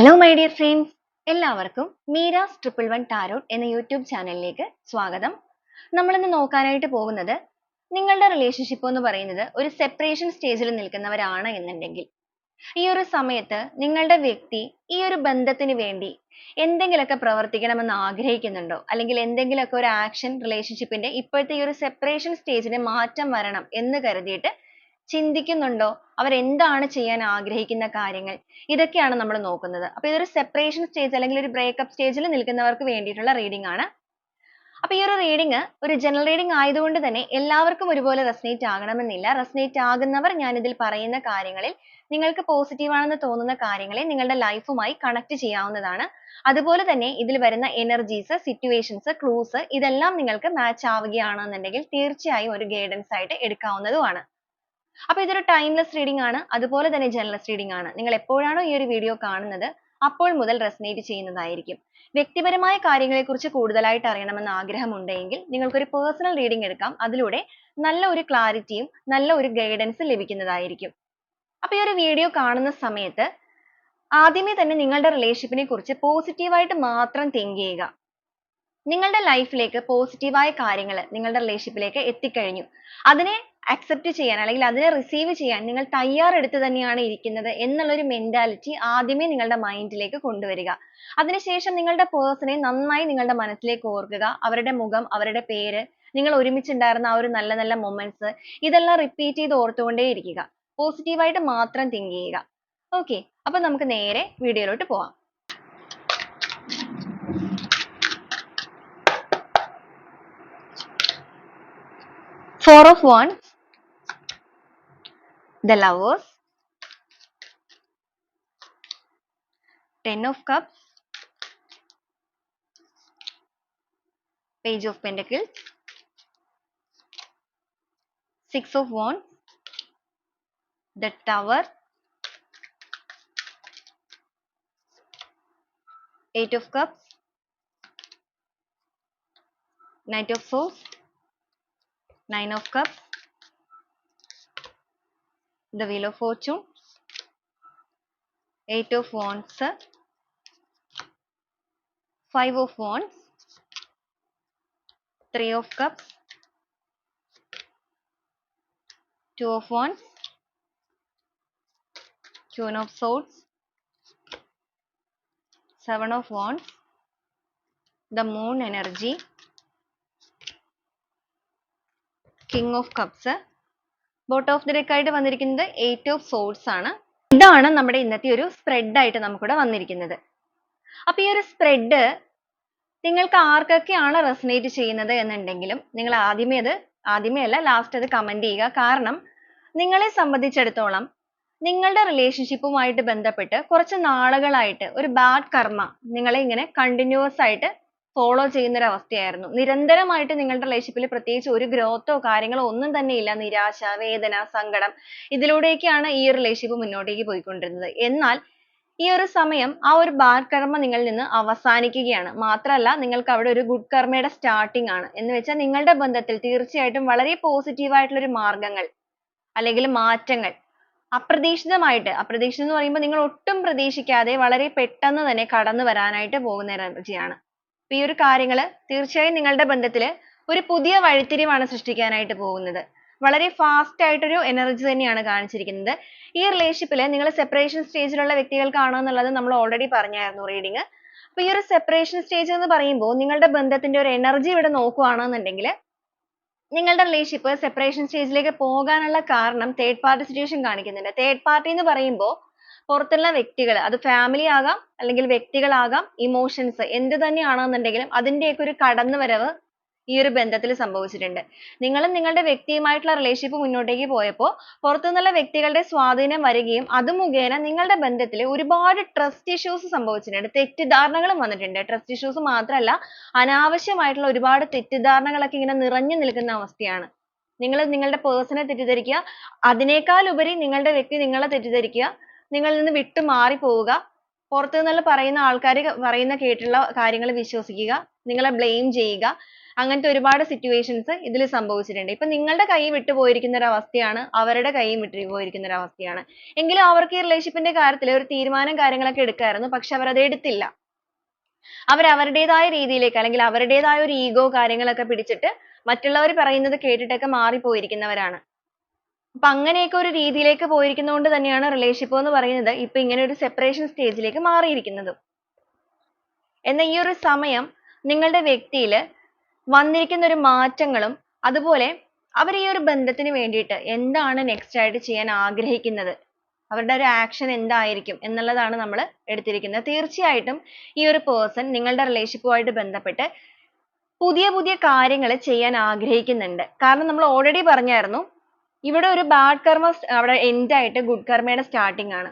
Hello my dear friends, എല്ലാവർക്കും Meera's 111 tarot എന്ന YouTube ചാനലിലേക്ക് സ്വാഗതം. നമ്മളിന്ന് നോക്കാനായിട്ട് പോകുന്നത് നിങ്ങളുടെ റിലേഷൻഷിപ്പ് എന്ന് പറയുന്നത് ഒരു സെപ്പറേഷൻ സ്റ്റേജിൽ നിൽക്കുന്നവരാണ് എന്നുണ്ടെങ്കിൽ ഈ ഒരു സമയത്ത് നിങ്ങളുടെ വ്യക്തി ഈ ഒരു ബന്ധത്തിന് വേണ്ടി എന്തെങ്കിലുമൊക്കെ പ്രവർത്തിക്കണമെന്ന് ആഗ്രഹിക്കുന്നുണ്ടോ, അല്ലെങ്കിൽ എന്തെങ്കിലുമൊക്കെ ഒരു ആക്ഷൻ റിലേഷൻഷിപ്പിന്റെ ഇപ്പോഴത്തെ ഈ ഒരു സെപ്പറേഷൻ സ്റ്റേജിന് മാറ്റം വരണം എന്ന് കരുതിയിട്ട് ചിന്തിക്കുന്നുണ്ടോ, അവർ എന്താണ് ചെയ്യാൻ ആഗ്രഹിക്കുന്ന കാര്യങ്ങൾ, ഇതൊക്കെയാണ് നമ്മൾ നോക്കുന്നത്. അപ്പോൾ ഇതൊരു സെപ്പറേഷൻ സ്റ്റേജ് അല്ലെങ്കിൽ ഒരു ബ്രേക്കപ്പ് സ്റ്റേജിൽ നിൽക്കുന്നവർക്ക് വേണ്ടിയിട്ടുള്ള റീഡിംഗ് ആണ്. അപ്പോൾ ഈ ഒരു റീഡിംഗ് ഒരു ജനറൽ റീഡിംഗ് ആയതുകൊണ്ട് തന്നെ എല്ലാവർക്കും ഒരുപോലെ റെസനേറ്റ് ആകണമെന്നില്ല. റെസനേറ്റ് ആകുന്നവർ ഞാൻ ഇതിൽ പറയുന്ന കാര്യങ്ങളിൽ നിങ്ങൾക്ക് പോസിറ്റീവ് ആണെന്ന് തോന്നുന്ന കാര്യങ്ങളെ നിങ്ങളുടെ ലൈഫുമായി കണക്ട് ചെയ്യാവുന്നതാണ്. അതുപോലെ തന്നെ ഇതിൽ വരുന്ന എനർജീസ്, സിറ്റുവേഷൻസ്, ക്ലൂസ് ഇതെല്ലാം നിങ്ങൾക്ക് മാച്ച് ആവുകയാണെന്നുണ്ടെങ്കിൽ തീർച്ചയായും ഒരു ഗൈഡൻസ് ആയിട്ട് എടുക്കാവുന്നതുമാണ്. അപ്പോൾ ഇതൊരു ടൈംലെസ് റീഡിംഗ് ആണ്, അതുപോലെ തന്നെ ജനറൽസ് റീഡിംഗ് ആണ്. നിങ്ങൾ എപ്പോഴാണോ ഈ ഒരു വീഡിയോ കാണുന്നത് അപ്പോൾ മുതൽ റെസനേറ്റ് ചെയ്യുന്നതായിരിക്കും. വ്യക്തിപരമായ കാര്യങ്ങളെക്കുറിച്ച് കൂടുതലായിട്ട് അറിയണമെന്ന് ആഗ്രഹമുണ്ടെങ്കിൽ നിങ്ങൾക്കൊരു പേഴ്സണൽ റീഡിംഗ് എടുക്കാം. അതിലൂടെ നല്ല ഒരു ക്ലാരിറ്റിയും നല്ല ഒരു ഗൈഡൻസ് ലഭിക്കുന്നതായിരിക്കും. അപ്പോൾ ഈ ഒരു വീഡിയോ കാണുന്ന സമയത്ത് ആദ്യമേ തന്നെ നിങ്ങളുടെ റിലേഷൻഷിപ്പിനെ കുറിച്ച് പോസിറ്റീവായിട്ട് മാത്രം തിങ്ക് ചെയ്യുക. നിങ്ങളുടെ ലൈഫിലേക്ക് പോസിറ്റീവായ കാര്യങ്ങൾ നിങ്ങളുടെ റിലേഷൻഷിപ്പിലേക്ക് എത്തിക്കഴിഞ്ഞു, അതിനെ അക്സെപ്റ്റ് ചെയ്യാൻ അല്ലെങ്കിൽ അതിനെ റിസീവ് ചെയ്യാൻ നിങ്ങൾ തയ്യാറെടുത്ത് തന്നെയാണ് ഇരിക്കുന്നത് എന്നുള്ളൊരു മെന്റാലിറ്റി ആദ്യമേ നിങ്ങളുടെ മൈൻഡിലേക്ക് കൊണ്ടുവരിക. അതിനുശേഷം നിങ്ങളുടെ പേഴ്സണെ നന്നായി നിങ്ങളുടെ മനസ്സിലേക്ക് ഓർക്കുക. അവരുടെ മുഖം, അവരുടെ പേര്, നിങ്ങൾ ഒരുമിച്ചുണ്ടായിരുന്ന ആ ഒരു നല്ല നല്ല മൊമെന്റ്സ്, ഇതെല്ലാം റിപ്പീറ്റ് ചെയ്ത് ഓർത്തുകൊണ്ടേ ഇരിക്കുക. പോസിറ്റീവായിട്ട് മാത്രം തിങ്ക് ചെയ്യുക. ഓക്കെ, അപ്പൊ നമുക്ക് നേരെ വീഡിയോയിലോട്ട് പോവാം. Four of Wands, the Lovers, Ten of Cups, Page of Pentacles, Six of Wands, the Tower, Eight of Cups, Knight of Swords, Nine of Cups, the Wheel of Fortune, Eight of Wands, Five of Wands, Three of Cups, Two of Wands, Queen of Swords, Seven of Wands, the Moon energy, King of Cups, bottom of the deck ആയിട്ട് വന്നിരിക്കുന്നത് eight of swords ആണ്. ഇതാണ് നമ്മുടെ ഇന്നത്തെ ഒരു spread ആയിട്ട് നമുക്കിവിടെ വന്നിരിക്കുന്നത്. അപ്പൊ ഈ ഒരു സ്പ്രെഡ് നിങ്ങൾക്ക് ആർക്കൊക്കെയാണ് റെസനേറ്റ് ചെയ്യുന്നത് എന്നുണ്ടെങ്കിലും നിങ്ങൾ ആദ്യമേ അല്ല ലാസ്റ്റ് അത് കമന്റ് ചെയ്യുക. കാരണം നിങ്ങളെ സംബന്ധിച്ചിടത്തോളം നിങ്ങളുടെ റിലേഷൻഷിപ്പുമായിട്ട് ബന്ധപ്പെട്ട് കുറച്ച് നാളുകളായിട്ട് ഒരു ബാഡ് കർമ്മ നിങ്ങളെ ഇങ്ങനെ കണ്ടിന്യൂസ് ആയിട്ട് ഫോളോ ചെയ്യുന്ന ഒരു അവസ്ഥയായിരുന്നു. നിരന്തരമായിട്ട് നിങ്ങളുടെ റിലേഷൻഷിപ്പിൽ പ്രത്യേകിച്ച് ഒരു ഗ്രോത്തോ കാര്യങ്ങളോ ഒന്നും തന്നെ ഇല്ല. നിരാശ, വേദന, സങ്കടം, ഇതിലൂടെയൊക്കെയാണ് ഈ റിലേഷൻഷിപ്പ് മുന്നോട്ടേക്ക് പോയിക്കൊണ്ടിരുന്നത്. എന്നാൽ ഈ ഒരു സമയം ആ ഒരു ബാഡ് കർമ്മ നിങ്ങളിൽ നിന്ന് അവസാനിക്കുകയാണ്. മാത്രമല്ല നിങ്ങൾക്ക് അവിടെ ഒരു ഗുഡ് കർമ്മയുടെ സ്റ്റാർട്ടിംഗ് ആണ്. എന്ന് വെച്ചാൽ നിങ്ങളുടെ ബന്ധത്തിൽ തീർച്ചയായിട്ടും വളരെ പോസിറ്റീവ് ആയിട്ടുള്ള ഒരു മാർഗങ്ങൾ അല്ലെങ്കിൽ മാറ്റങ്ങൾ അപ്രതീക്ഷിതം എന്ന് പറയുമ്പോൾ നിങ്ങൾ ഒട്ടും പ്രതീക്ഷിക്കാതെ വളരെ പെട്ടെന്ന് തന്നെ കടന്നു വരാനായിട്ട് പോകുന്ന എനർജിയാണ്. ഈ ഒരു കാര്യങ്ങൾ തീർച്ചയായും നിങ്ങളുടെ ബന്ധത്തിൽ ഒരു പുതിയ വഴിത്തിരിവാണ് സൃഷ്ടിക്കാനായിട്ട് പോകുന്നത്. വളരെ ഫാസ്റ്റ് ആയിട്ടൊരു എനർജി തന്നെയാണ് കാണിച്ചിരിക്കുന്നത്. ഈ റിലേഷൻഷിപ്പിൽ നിങ്ങൾ സെപ്പറേഷൻ സ്റ്റേജിലുള്ള വ്യക്തികൾക്കാണോ എന്നുള്ളത് നമ്മൾ ഓൾറെഡി പറഞ്ഞായിരുന്നു റീഡിങ്. അപ്പോൾ ഈ ഒരു സെപ്പറേഷൻ സ്റ്റേജ് എന്ന് പറയുമ്പോൾ നിങ്ങളുടെ ബന്ധത്തിന്റെ ഒരു എനർജി ഇവിടെ നോക്കുകയാണെന്നുണ്ടെങ്കിൽ നിങ്ങളുടെ റിലേഷൻഷിപ്പ് സെപ്പറേഷൻ സ്റ്റേജിലേക്ക് പോകാനുള്ള കാരണം തേർഡ് പാർട്ടി സിറ്റുവേഷൻ കാണിക്കുന്നുണ്ട്. തേർഡ് പാർട്ടി എന്ന് പറയുമ്പോൾ പുറത്തുള്ള വ്യക്തികൾ, അത് ഫാമിലി ആകാം അല്ലെങ്കിൽ വ്യക്തികളാകാം, ഇമോഷൻസ് എന്ത് തന്നെയാണെന്നുണ്ടെങ്കിലും അതിന്റെയൊക്കെ ഒരു കടന്നുവരവ് ഈ ഒരു ബന്ധത്തിൽ സംഭവിച്ചിട്ടുണ്ട്. നിങ്ങളും നിങ്ങളുടെ വ്യക്തിയുമായിട്ടുള്ള റിലേഷൻഷിപ്പ് മുന്നോട്ടേക്ക് പോയപ്പോൾ പുറത്തുനിന്നുള്ള വ്യക്തികളുടെ സ്വാധീനം വരികയും അത് മുഖേന നിങ്ങളുടെ ബന്ധത്തിൽ ഒരുപാട് ട്രസ്റ്റ് ഇഷ്യൂസ് സംഭവിച്ചിട്ടുണ്ട്. തെറ്റിദ്ധാരണകളും വന്നിട്ടുണ്ട്. ട്രസ്റ്റ് ഇഷ്യൂസ് മാത്രമല്ല, അനാവശ്യമായിട്ടുള്ള ഒരുപാട് തെറ്റിദ്ധാരണകളൊക്കെ ഇങ്ങനെ നിറഞ്ഞു നിൽക്കുന്ന അവസ്ഥയാണ്. നിങ്ങൾ നിങ്ങളുടെ പേഴ്സണെ തെറ്റിദ്ധരിക്കുക, അതിനേക്കാൾ ഉപരി നിങ്ങളുടെ വ്യക്തി നിങ്ങളെ തെറ്റിദ്ധരിക്കുക, നിങ്ങളിൽ നിന്ന് വിട്ടു മാറി പോവുക, പുറത്തു നിന്നുള്ള പറയുന്ന ആൾക്കാർ പറയുന്ന കേട്ടുള്ള കാര്യങ്ങൾ വിശ്വസിക്കുക, നിങ്ങളെ ബ്ലെയിം ചെയ്യുക, അങ്ങനത്തെ ഒരുപാട് സിറ്റുവേഷൻസ് ഇതിൽ സംഭവിച്ചിട്ടുണ്ട്. ഇപ്പൊ നിങ്ങളുടെ കൈ വിട്ടു പോയിരിക്കുന്ന ഒരു അവസ്ഥയാണ്, അവരുടെ കൈയും വിട്ടു പോയിരിക്കുന്ന ഒരു അവസ്ഥയാണ്. എങ്കിലും അവർക്ക് ഈ റിലേഷൻഷിപ്പിന്റെ കാര്യത്തിൽ ഒരു തീരുമാനം കാര്യങ്ങളൊക്കെ എടുക്കായിരുന്നു. പക്ഷെ അവർ അത് എടുത്തില്ല. അവർ അവരുടേതായ രീതിയിലേക്ക് അല്ലെങ്കിൽ അവരുടേതായ ഒരു ഈഗോ കാര്യങ്ങളൊക്കെ പിടിച്ചിട്ട് മറ്റുള്ളവർ പറയുന്നത് കേട്ടിട്ടൊക്കെ മാറിപ്പോയിരിക്കുന്നവരാണ്. അപ്പൊ അങ്ങനെയൊക്കെ ഒരു രീതിയിലേക്ക് പോയിരിക്കുന്നതുകൊണ്ട് തന്നെയാണ് റിലേഷൻഷിപ്പ് എന്ന് പറയുന്നത് ഇപ്പൊ ഇങ്ങനെ ഒരു സെപ്പറേഷൻ സ്റ്റേജിലേക്ക് മാറിയിരിക്കുന്നത്. എന്നാൽ ഈ ഒരു സമയം നിങ്ങളുടെ വ്യക്തിയിൽ വന്നിരിക്കുന്ന ഒരു മാറ്റങ്ങളും അതുപോലെ അവർ ഈ ഒരു ബന്ധത്തിന് വേണ്ടിയിട്ട് എന്താണ് നെക്സ്റ്റ് ആയിട്ട് ചെയ്യാൻ ആഗ്രഹിക്കുന്നത്, അവരുടെ ഒരു ആക്ഷൻ എന്തായിരിക്കും എന്നുള്ളതാണ് നമ്മൾ എടുത്തിരിക്കുന്നത്. തീർച്ചയായിട്ടും ഈ ഒരു പേഴ്സൺ നിങ്ങളുടെ റിലേഷൻഷിപ്പുമായിട്ട് ബന്ധപ്പെട്ട് പുതിയ പുതിയ കാര്യങ്ങൾ ചെയ്യാൻ ആഗ്രഹിക്കുന്നുണ്ട്. കാരണം നമ്മൾ ഓൾറെഡി പറഞ്ഞായിരുന്നു ഇവിടെ ഒരു ബാഡ് കർമ്മ അവിടെ എൻഡ് ആയിട്ട് ഗുഡ് കർമ്മയുടെ സ്റ്റാർട്ടിംഗ് ആണ്.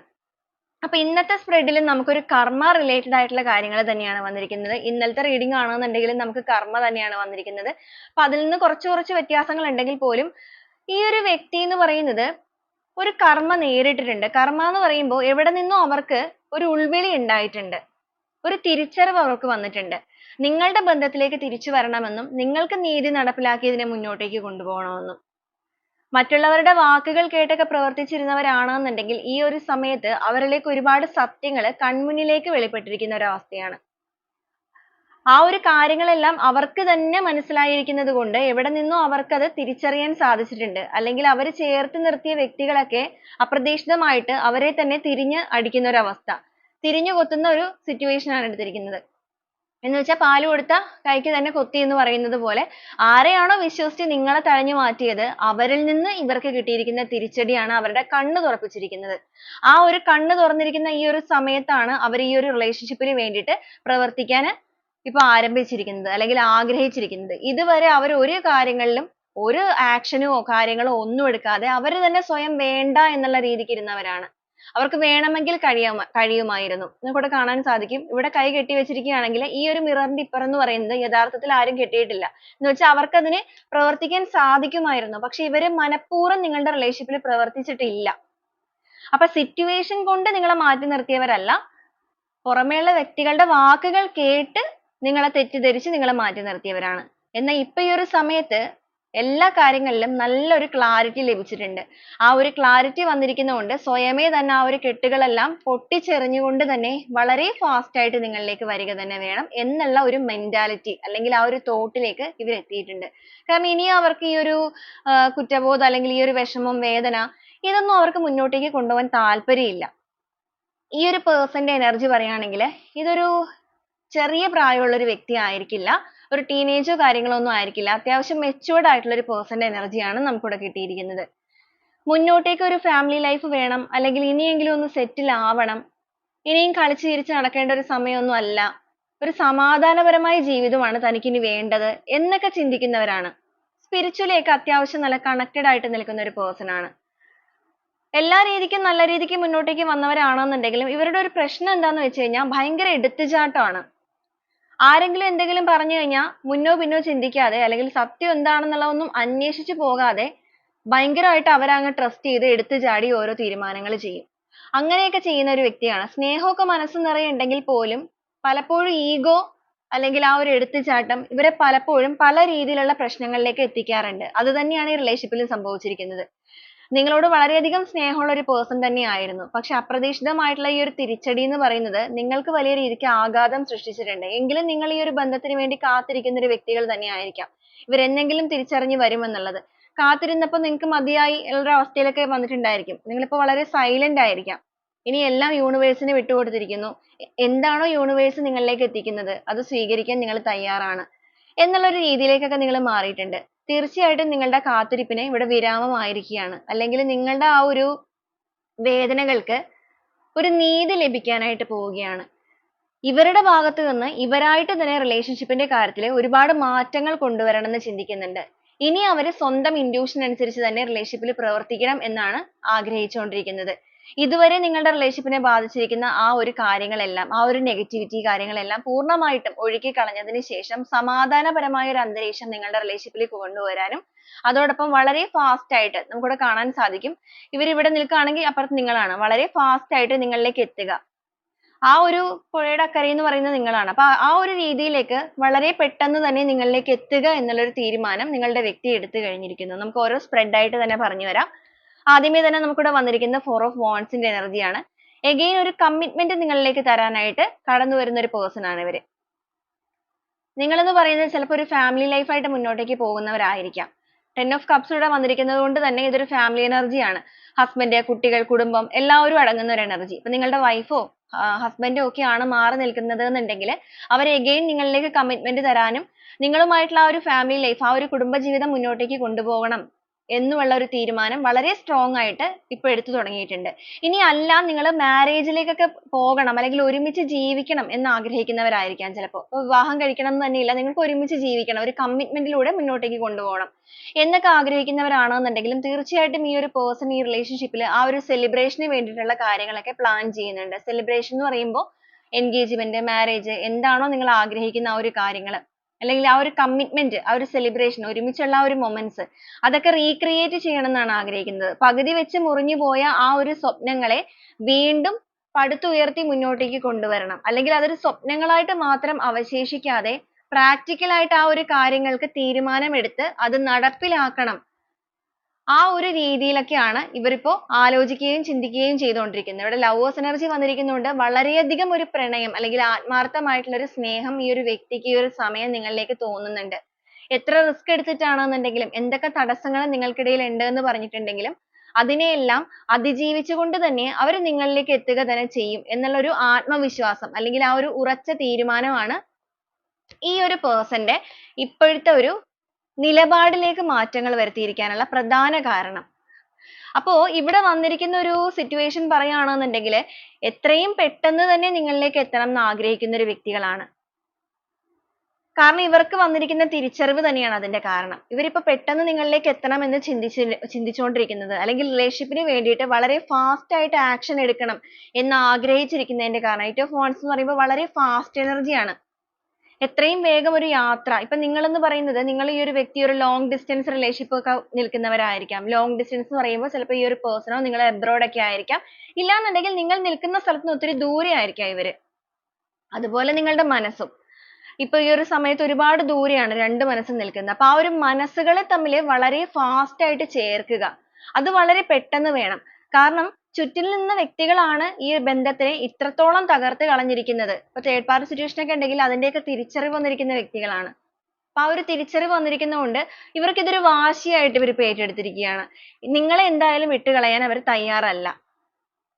അപ്പൊ ഇന്നത്തെ സ്പ്രെഡിൽ നമുക്കൊരു കർമ്മ റിലേറ്റഡ് ആയിട്ടുള്ള കാര്യങ്ങൾ തന്നെയാണ് വന്നിരിക്കുന്നത്. ഇന്നലത്തെ റീഡിംഗ് ആണെന്നുണ്ടെങ്കിൽ നമുക്ക് കർമ്മ തന്നെയാണ് വന്നിരിക്കുന്നത്. അപ്പൊ അതിൽ നിന്ന് കുറച്ച് വ്യത്യാസങ്ങൾ ഉണ്ടെങ്കിൽ പോലും ഈ ഒരു വ്യക്തി എന്ന് പറയുന്നത് ഒരു കർമ്മ നേരിട്ടിട്ടുണ്ട്. കർമ്മ എന്ന് പറയുമ്പോൾ എവിടെ നിന്നോ അവർക്ക് ഒരു ഉൾവിളി ഉണ്ടായിട്ടുണ്ട്, ഒരു തിരിച്ചറിവ് അവർക്ക് വന്നിട്ടുണ്ട്. നിങ്ങളുടെ ബന്ധത്തിലേക്ക് തിരിച്ചു വരണമെന്നും നിങ്ങൾക്ക് നീതി നടപ്പിലാക്കി ഇതിനെ മുന്നോട്ടേക്ക് കൊണ്ടുപോകണമെന്നും. മറ്റുള്ളവരുടെ വാക്കുകൾ കേട്ടൊക്കെ പ്രവർത്തിച്ചിരുന്നവരാണെന്നുണ്ടെങ്കിൽ ഈ ഒരു സമയത്ത് അവരിലേക്ക് ഒരുപാട് സത്യങ്ങൾ കൺമുന്നിലേക്ക് വെളിപ്പെട്ടിരിക്കുന്ന ഒരു അവസ്ഥയാണ്. ആ ഒരു കാര്യങ്ങളെല്ലാം അവർക്ക് തന്നെ മനസ്സിലായിരിക്കുന്നത് കൊണ്ട് എവിടെ നിന്നോ അവർക്കത് തിരിച്ചറിയാൻ സാധിച്ചിട്ടുണ്ട്. അല്ലെങ്കിൽ അവർ ചേർത്ത് നിർത്തിയ വ്യക്തികളൊക്കെ അപ്രതീക്ഷിതമായിട്ട് അവരെ തന്നെ തിരിഞ്ഞ് അടിക്കുന്ന ഒരു അവസ്ഥ, തിരിഞ്ഞു കൊത്തുന്ന ഒരു സിറ്റുവേഷൻ ആണ് എടുത്തിരിക്കുന്നത്. എന്ന് വെച്ചാൽ പാല് കൊടുത്ത കൈക്ക് തന്നെ കൊത്തി എന്ന് പറയുന്നത് പോലെ ആരെയാണോ വിശ്വസിച്ച് നിങ്ങളെ തഴഞ്ഞു മാറ്റിയത് അവരിൽ നിന്ന് ഇവർക്ക് കിട്ടിയിരിക്കുന്ന തിരിച്ചടിയാണ് അവരുടെ കണ്ണ് തുറപ്പിച്ചിരിക്കുന്നത്. ആ ഒരു കണ്ണ് തുറന്നിരിക്കുന്ന ഈ ഒരു സമയത്താണ് അവർ ഈ ഒരു റിലേഷൻഷിപ്പിന് വേണ്ടിയിട്ട് പ്രവർത്തിക്കാൻ ഇപ്പൊ ആരംഭിച്ചിരിക്കുന്നത് അല്ലെങ്കിൽ ആഗ്രഹിച്ചിരിക്കുന്നത്. ഇതുവരെ അവർ ഒരു കാര്യങ്ങളിലും ഒരു ആക്ഷനോ കാര്യങ്ങളോ ഒന്നും എടുക്കാതെ അവർ തന്നെ സ്വയം വേണ്ട എന്നുള്ള രീതിക്ക് ഇരുന്നവരാണ്. അവർക്ക് വേണമെങ്കിൽ കഴിയുമായിരുന്നു. നമുക്കിവിടെ കാണാൻ സാധിക്കും. ഇവിടെ കൈ കെട്ടി വെച്ചിരിക്കുകയാണെങ്കിൽ ഈ ഒരു മിററിന്റെ ഇപ്പുറം എന്ന് പറയുന്നത് യഥാർത്ഥത്തിൽ ആരും കെട്ടിയിട്ടില്ല. എന്ന് വെച്ചാൽ അവർക്ക് അതിന് പ്രവർത്തിക്കാൻ സാധിക്കുമായിരുന്നു. പക്ഷെ ഇവര് മനഃപൂർവ്വം നിങ്ങളുടെ റിലേഷൻഷിപ്പിൽ പ്രവർത്തിച്ചിട്ടില്ല. അപ്പൊ സിറ്റുവേഷൻ കൊണ്ട് നിങ്ങളെ മാറ്റി നിർത്തിയവരല്ല, പുറമേയുള്ള വ്യക്തികളുടെ വാക്കുകൾ കേട്ട് നിങ്ങളെ തെറ്റിദ്ധരിച്ച് നിങ്ങളെ മാറ്റി നിർത്തിയവരാണ്. എന്നാൽ ഇപ്പൊ ഈ ഒരു സമയത്ത് എല്ലാ കാര്യങ്ങളിലും നല്ലൊരു ക്ലാരിറ്റി ലഭിച്ചിട്ടുണ്ട്. ആ ഒരു ക്ലാരിറ്റി വന്നിരിക്കുന്നതുകൊണ്ട് സ്വയമേ തന്നെ ആ ഒരു കെട്ടുകളെല്ലാം പൊട്ടിച്ചെറിഞ്ഞുകൊണ്ട് തന്നെ വളരെ ഫാസ്റ്റ് ആയിട്ട് നിങ്ങളിലേക്ക് വരിക തന്നെ വേണം എന്നുള്ള ഒരു മെന്റാലിറ്റി അല്ലെങ്കിൽ ആ ഒരു തോട്ടിലേക്ക് ഇവർ എത്തിയിട്ടുണ്ട്. കാരണം ഇനി അവർക്ക് ഈ ഒരു കുറ്റബോധം അല്ലെങ്കിൽ ഈ ഒരു വിഷമം, വേദന ഇതൊന്നും അവർക്ക് മുന്നോട്ടേക്ക് കൊണ്ടുപോകാൻ താല്പര്യമില്ല. ഈ ഒരു പേഴ്സന്റെ എനർജി പറയുകയാണെങ്കിൽ ഇതൊരു ചെറിയ പ്രായമുള്ള ഒരു വ്യക്തി ആയിരിക്കില്ല, ഒരു ടീനേജോ കാര്യങ്ങളോ ഒന്നും ആയിരിക്കില്ല. അത്യാവശ്യം മെച്ചുവേർഡ് ആയിട്ടുള്ള ഒരു പേഴ്സന്റെ എനർജിയാണ് നമുക്കിവിടെ കിട്ടിയിരിക്കുന്നത്. മുന്നോട്ടേക്ക് ഒരു ഫാമിലി ലൈഫ് വേണം, അല്ലെങ്കിൽ ഇനിയെങ്കിലും ഒന്ന് സെറ്റിൽ ആവണം, ഇനിയും കളിച്ച് ചിരിച്ച് നടക്കേണ്ട ഒരു സമയമൊന്നും അല്ല, ഒരു സമാധാനപരമായ ജീവിതമാണ് തനിക്കിനി വേണ്ടത് എന്നൊക്കെ ചിന്തിക്കുന്നവരാണ്. സ്പിരിച്വലി ഒക്കെ അത്യാവശ്യം നല്ല കണക്റ്റഡ് ആയിട്ട് നിൽക്കുന്ന ഒരു പേഴ്സൺ ആണ്. എല്ലാ രീതിക്കും നല്ല രീതിക്ക് മുന്നോട്ടേക്ക് വന്നവരാണെന്നുണ്ടെങ്കിലും ഇവരുടെ ഒരു പ്രശ്നം എന്താന്ന് വെച്ച് കഴിഞ്ഞാൽ ഭയങ്കര എടുത്തുചാട്ടമാണ്. ആരെങ്കിലും എന്തെങ്കിലും പറഞ്ഞു കഴിഞ്ഞാൽ മുന്നോ പിന്നോ ചിന്തിക്കാതെ അല്ലെങ്കിൽ സത്യം എന്താണെന്നുള്ളതൊന്നും അന്വേഷിച്ചു പോകാതെ ഭയങ്കരമായിട്ട് അവരങ്ങ് ട്രസ്റ്റ് ചെയ്ത് എടുത്തു ചാടി ഓരോ തീരുമാനങ്ങൾ ചെയ്യും. അങ്ങനെയൊക്കെ ചെയ്യുന്ന ഒരു വ്യക്തിയാണ്. സ്നേഹമൊക്കെ മനസ്സ് നിറയെ ഉണ്ടെങ്കിൽ പോലും പലപ്പോഴും ഈഗോ അല്ലെങ്കിൽ ആ ഒരു എടുത്തുചാട്ടം ഇവരെ പലപ്പോഴും പല രീതിയിലുള്ള പ്രശ്നങ്ങളിലേക്ക് എത്തിക്കാറുണ്ട്. അത് തന്നെയാണ് ഈ റിലേഷൻഷിപ്പിൽ സംഭവിച്ചിരിക്കുന്നത്. നിങ്ങളോട് വളരെയധികം സ്നേഹമുള്ള ഒരു പേഴ്സൺ തന്നെയായിരുന്നു. പക്ഷെ അപ്രതീക്ഷിതമായിട്ടുള്ള ഈ ഒരു തിരിച്ചടി എന്ന് പറയുന്നത് നിങ്ങൾക്ക് വലിയ രീതിക്ക് ആഘാതം സൃഷ്ടിച്ചിട്ടുണ്ട്. എങ്കിലും നിങ്ങൾ ഈ ഒരു ബന്ധത്തിന് വേണ്ടി കാത്തിരിക്കുന്ന ഒരു വ്യക്തികൾ തന്നെയായിരിക്കാം. ഇവരെന്നെങ്കിലും തിരിച്ചറിഞ്ഞ് വരുമെന്നുള്ളത്. കാത്തിരുന്നപ്പോൾ നിങ്ങൾക്ക് മതിയായി ഉള്ള അവസ്ഥയിലൊക്കെ വന്നിട്ടുണ്ടായിരിക്കും. നിങ്ങളിപ്പോൾ വളരെ സൈലന്റ് ആയിരിക്കാം. ഇനി എല്ലാം യൂണിവേഴ്സിന് വിട്ടുകൊടുത്തിരിക്കുന്നു. എന്താണോ യൂണിവേഴ്സ് നിങ്ങളിലേക്ക് എത്തിക്കുന്നത് അത് സ്വീകരിക്കാൻ നിങ്ങൾ തയ്യാറാണ് എന്നുള്ള ഒരു രീതിയിലേക്കൊക്കെ നിങ്ങൾ മാറിയിട്ടുണ്ട്. തീർച്ചയായിട്ടും നിങ്ങളുടെ കാത്തിരിപ്പിന് ഇവിടെ വിരാമമായിരിക്കുകയാണ്. അല്ലെങ്കിൽ നിങ്ങളുടെ ആ ഒരു വേദനകൾക്ക് ഒരു നീതി ലഭിക്കാനായിട്ട് പോവുകയാണ്. ഇവരുടെ ഭാഗത്ത് നിന്ന് ഇവരായിട്ട് തന്നെ റിലേഷൻഷിപ്പിന്റെ കാര്യത്തിൽ ഒരുപാട് മാറ്റങ്ങൾ കൊണ്ടുവരണം എന്ന് ചിന്തിക്കുന്നുണ്ട്. ഇനി അവർ സ്വന്തം ഇൻറ്റ്യൂഷൻ അനുസരിച്ച് തന്നെ റിലേഷൻഷിപ്പിൽ പ്രവർത്തിക്കണം എന്നാണ് ആഗ്രഹിച്ചുകൊണ്ടിരിക്കുന്നത്. ഇതുവരെ നിങ്ങളുടെ റിലേഷൻഷിപ്പിനെ ബാധിച്ചിരിക്കുന്ന ആ ഒരു കാര്യങ്ങളെല്ലാം, ആ ഒരു നെഗറ്റിവിറ്റി കാര്യങ്ങളെല്ലാം പൂർണ്ണമായിട്ടും ഒഴുക്കി കളഞ്ഞതിന് ശേഷം സമാധാനപരമായ ഒരു അന്തരീക്ഷം നിങ്ങളുടെ റിലേഷൻഷിപ്പിലേക്ക് കൊണ്ടുവരാനും അതോടൊപ്പം വളരെ ഫാസ്റ്റ് ആയിട്ട് നമുക്കിവിടെ കാണാൻ സാധിക്കും. ഇവർ ഇവിടെ നിൽക്കുകയാണെങ്കിൽ അപ്പുറത്ത് നിങ്ങളാണ്. വളരെ ഫാസ്റ്റ് ആയിട്ട് നിങ്ങളിലേക്ക് എത്തുക. ആ ഒരു പുഴയുടെ അക്കരയെന്ന് പറയുന്നത് നിങ്ങളാണ്. അപ്പൊ ആ ഒരു രീതിയിലേക്ക് വളരെ പെട്ടെന്ന് തന്നെ നിങ്ങളിലേക്ക് എത്തുക എന്നുള്ളൊരു തീരുമാനം നിങ്ങളുടെ വ്യക്തി എടുത്തു കഴിഞ്ഞിരിക്കുന്നു. നമുക്ക് ഓരോ സ്പ്രെഡ് ആയിട്ട് തന്നെ പറഞ്ഞു വരാം. ആദ്യമേ തന്നെ നമുക്കിവിടെ വന്നിരിക്കുന്ന ഫോർ ഓഫ് വാണ്ട്സിന്റെ എനർജിയാണ്. എഗെയിൻ ഒരു കമ്മിറ്റ്മെന്റ് നിങ്ങളിലേക്ക് തരാനായിട്ട് കടന്നു വരുന്ന ഒരു പേഴ്സൺ ആണ് ഇവര്. നിങ്ങളെന്ന് പറയുന്നത് ചിലപ്പോൾ ഒരു ഫാമിലി ലൈഫായിട്ട് മുന്നോട്ടേക്ക് പോകുന്നവരായിരിക്കാം. ടെൻ ഓഫ് കപ്സ് ഇവിടെ വന്നിരിക്കുന്നത് കൊണ്ട് തന്നെ ഇതൊരു ഫാമിലി എനർജിയാണ്. ഹസ്ബൻഡ്, കുട്ടികൾ, കുടുംബം എല്ലാവരും അടങ്ങുന്ന ഒരു എനർജി. ഇപ്പൊ നിങ്ങളുടെ വൈഫോ ഹസ്ബൻഡോ ഒക്കെയാണ് മാറി നിൽക്കുന്നത് എന്നുണ്ടെങ്കിൽ അവർ എഗെയിൻ നിങ്ങളിലേക്ക് കമ്മിറ്റ്മെന്റ് തരാനും നിങ്ങളുമായിട്ടുള്ള ആ ഒരു ഫാമിലി ലൈഫ്, ആ ഒരു കുടുംബജീവിതം മുന്നോട്ടേക്ക് കൊണ്ടുപോകണം എന്നുള്ള ഒരു തീരുമാനം വളരെ സ്ട്രോങ് ആയിട്ട് ഇപ്പൊ എടുത്തു തുടങ്ങിയിട്ടുണ്ട്. ഇനി അല്ല നിങ്ങൾ മാരേജിലേക്കൊക്കെ പോകണം അല്ലെങ്കിൽ ഒരുമിച്ച് ജീവിക്കണം എന്ന് ആഗ്രഹിക്കുന്നവരായിരിക്കാം ചിലപ്പോൾ. വിവാഹം കഴിക്കണം എന്ന് തന്നെയില്ല, നിങ്ങൾക്ക് ഒരുമിച്ച് ജീവിക്കണം, ഒരു കമ്മിറ്റ്മെന്റിലൂടെ മുന്നോട്ടേക്ക് കൊണ്ടുപോകണം എന്നൊക്കെ ആഗ്രഹിക്കുന്നവരാണെന്നുണ്ടെങ്കിലും തീർച്ചയായിട്ടും ഈ ഒരു പേഴ്സൺ ഈ റിലേഷൻഷിപ്പിൽ ആ ഒരു സെലിബ്രേഷന് വേണ്ടിയിട്ടുള്ള കാര്യങ്ങളൊക്കെ പ്ലാൻ ചെയ്യുന്നുണ്ട്. സെലിബ്രേഷൻ എന്ന് പറയുമ്പോൾ എൻഗേജ്മെന്റ്, മാരേജ്, എന്താണോ നിങ്ങൾ ആഗ്രഹിക്കുന്ന ആ ഒരു കാര്യങ്ങൾ അല്ലെങ്കിൽ ആ ഒരു കമ്മിറ്റ്മെന്റ്, ആ ഒരു സെലിബ്രേഷൻ, ഒരുമിച്ചുള്ള ആ ഒരു മൊമെന്റ്സ് അതൊക്കെ റീക്രിയേറ്റ് ചെയ്യണം എന്നാണ് ആഗ്രഹിക്കുന്നത്. പകുതി വെച്ച് മുറിഞ്ഞു പോയ ആ ഒരു സ്വപ്നങ്ങളെ വീണ്ടും പടുത്തുയർത്തി മുന്നോട്ടേക്ക് കൊണ്ടുവരണം. അല്ലെങ്കിൽ അതൊരു സ്വപ്നങ്ങളായിട്ട് മാത്രം അവശേഷിക്കാതെ പ്രാക്ടിക്കൽ ആയിട്ട് ആ ഒരു കാര്യങ്ങൾക്ക് തീരുമാനമെടുത്ത് അത് നടപ്പിലാക്കണം. ആ ഒരു രീതിയിലൊക്കെയാണ് ഇവരിപ്പോ ആലോചിക്കുകയും ചിന്തിക്കുകയും ചെയ്തുകൊണ്ടിരിക്കുന്നത്. ഇവിടെ ലവേഴ്സ് എനർജി വന്നിരിക്കുന്നതുകൊണ്ട് വളരെയധികം ഒരു പ്രണയം അല്ലെങ്കിൽ ആത്മാർത്ഥമായിട്ടുള്ള ഒരു സ്നേഹം ഈ ഒരു വ്യക്തിക്ക് ഈ ഒരു സമയം നിങ്ങളിലേക്ക് തോന്നുന്നുണ്ട്. എത്ര റിസ്ക് എടുത്തിട്ടാണെന്നുണ്ടെങ്കിലും എന്തൊക്കെ തടസ്സങ്ങൾ നിങ്ങൾക്കിടയിൽ ഉണ്ട് എന്ന് പറഞ്ഞിട്ടുണ്ടെങ്കിലും അതിനെയെല്ലാം അതിജീവിച്ചുകൊണ്ട് തന്നെ അവർ നിങ്ങളിലേക്ക് എത്തുക തന്നെ ചെയ്യും എന്നുള്ള ഒരു ആത്മവിശ്വാസം അല്ലെങ്കിൽ ആ ഒരു ഉറച്ച തീരുമാനമാണ് ഈ ഒരു പേഴ്സന്റെ ഇപ്പോഴത്തെ ഒരു നിലപാടിലേക്ക് മാറ്റങ്ങൾ വരുത്തിയിരിക്കാനുള്ള പ്രധാന കാരണം. അപ്പോ ഇവിടെ വന്നിരിക്കുന്ന ഒരു സിറ്റുവേഷൻ പറയുകയാണെന്നുണ്ടെങ്കിൽ എത്രയും പെട്ടെന്ന് തന്നെ നിങ്ങളിലേക്ക് എത്തണം എന്ന് ആഗ്രഹിക്കുന്ന ഒരു വ്യക്തികളാണ്. കാരണം ഇവർക്ക് വന്നിരിക്കുന്ന തിരിച്ചറിവ് തന്നെയാണ് അതിന്റെ കാരണം. ഇവരിപ്പോ പെട്ടെന്ന് നിങ്ങളിലേക്ക് എത്തണം എന്ന് ചിന്തിച്ചുകൊണ്ടിരിക്കുന്നത് അല്ലെങ്കിൽ റിലേഷൻഷിപ്പിന് വേണ്ടിയിട്ട് വളരെ ഫാസ്റ്റ് ആയിട്ട് ആക്ഷൻ എടുക്കണം എന്ന് ആഗ്രഹിച്ചിരിക്കുന്നതിന്റെ കാരണം എയ്റ്റ് ഓഫ് വാണ്ട്സ് എന്ന് പറയുമ്പോൾ വളരെ ഫാസ്റ്റ് എനർജിയാണ്. എത്രയും വേഗം ഒരു യാത്ര. ഇപ്പൊ നിങ്ങളെന്ന് പറയുന്നത് നിങ്ങൾ ഈ ഒരു വ്യക്തി ഒരു ലോങ് ഡിസ്റ്റൻസ് റിലേഷൻഷിപ്പ് ഒക്കെ നിൽക്കുന്നവരായിരിക്കാം. ലോങ് ഡിസ്റ്റൻസ് എന്ന് പറയുമ്പോൾ ചിലപ്പോൾ ഈ ഒരു പേഴ്സണോ നിങ്ങൾ അബ്രോഡ് ഒക്കെ ആയിരിക്കാം. ഇല്ലാന്നുണ്ടെങ്കിൽ നിങ്ങൾ നിൽക്കുന്ന സ്ഥലത്ത് നിന്ന് ഒത്തിരി ദൂരെ ആയിരിക്കാം ഇവര്. അതുപോലെ നിങ്ങളുടെ മനസ്സും ഇപ്പൊ ഈ ഒരു സമയത്ത് ഒരുപാട് ദൂരെയാണ് രണ്ട് മനസ്സും നിൽക്കുന്നത്. അപ്പൊ ആ ഒരു മനസ്സുകളെ തമ്മിൽ വളരെ ഫാസ്റ്റ് ആയിട്ട് ചേർക്കുക. അത് വളരെ പെട്ടെന്ന് വേണം. കാരണം ചുറ്റിൽ നിന്ന വ്യക്തികളാണ് ഈ ബന്ധത്തിനെ ഇത്രത്തോളം തകർത്ത് കളഞ്ഞിരിക്കുന്നത്. ഇപ്പൊ തേർഡ് പാർട്ടി സിറ്റുവേഷൻ ഒക്കെ ഉണ്ടെങ്കിൽ അതിന്റെയൊക്കെ തിരിച്ചറിവ് വന്നിരിക്കുന്ന വ്യക്തികളാണ്. അപ്പൊ ആ ഒരു തിരിച്ചറിവ് വന്നിരിക്കുന്നതുകൊണ്ട് ഇവർക്ക് ഇതൊരു വാശിയായിട്ട് ഇവർ ഏറ്റെടുത്തിരിക്കുകയാണ്. നിങ്ങളെ എന്തായാലും വിട്ടുകളയാൻ അവർ തയ്യാറല്ല.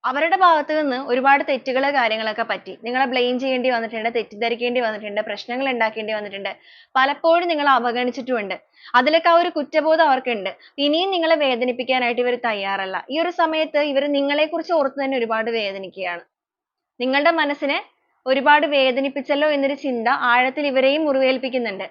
അവരുടെ ഭാഗത്ത് നിന്ന് ഒരുപാട് തെറ്റുകൾ കാര്യങ്ങളൊക്കെ പറ്റി. നിങ്ങളെ ബ്ലെയിം ചെയ്യേണ്ടി വന്നിട്ടുണ്ട്, തെറ്റിദ്ധരിക്കേണ്ടി വന്നിട്ടുണ്ട്, പ്രശ്നങ്ങൾ ഉണ്ടാക്കേണ്ടി വന്നിട്ടുണ്ട്. പലപ്പോഴും നിങ്ങളെ അവഗണിച്ചിട്ടുമുണ്ട്. അതിലൊക്കെ ആ ഒരു കുറ്റബോധം അവർക്കുണ്ട്. ഇനിയും നിങ്ങളെ വേദനിപ്പിക്കാനായിട്ട് ഇവർ തയ്യാറല്ല. ഈ ഒരു സമയത്ത് ഇവർ നിങ്ങളെക്കുറിച്ച് ഓർത്ത് തന്നെ ഒരുപാട് വേദനിക്കുകയാണ്. നിങ്ങളുടെ മനസ്സിനെ ഒരുപാട് വേദനിപ്പിച്ചല്ലോ എന്നൊരു ചിന്ത ആഴത്തിൽ ഇവരെയും മുറിവേൽപ്പിക്കുന്നുണ്ട്.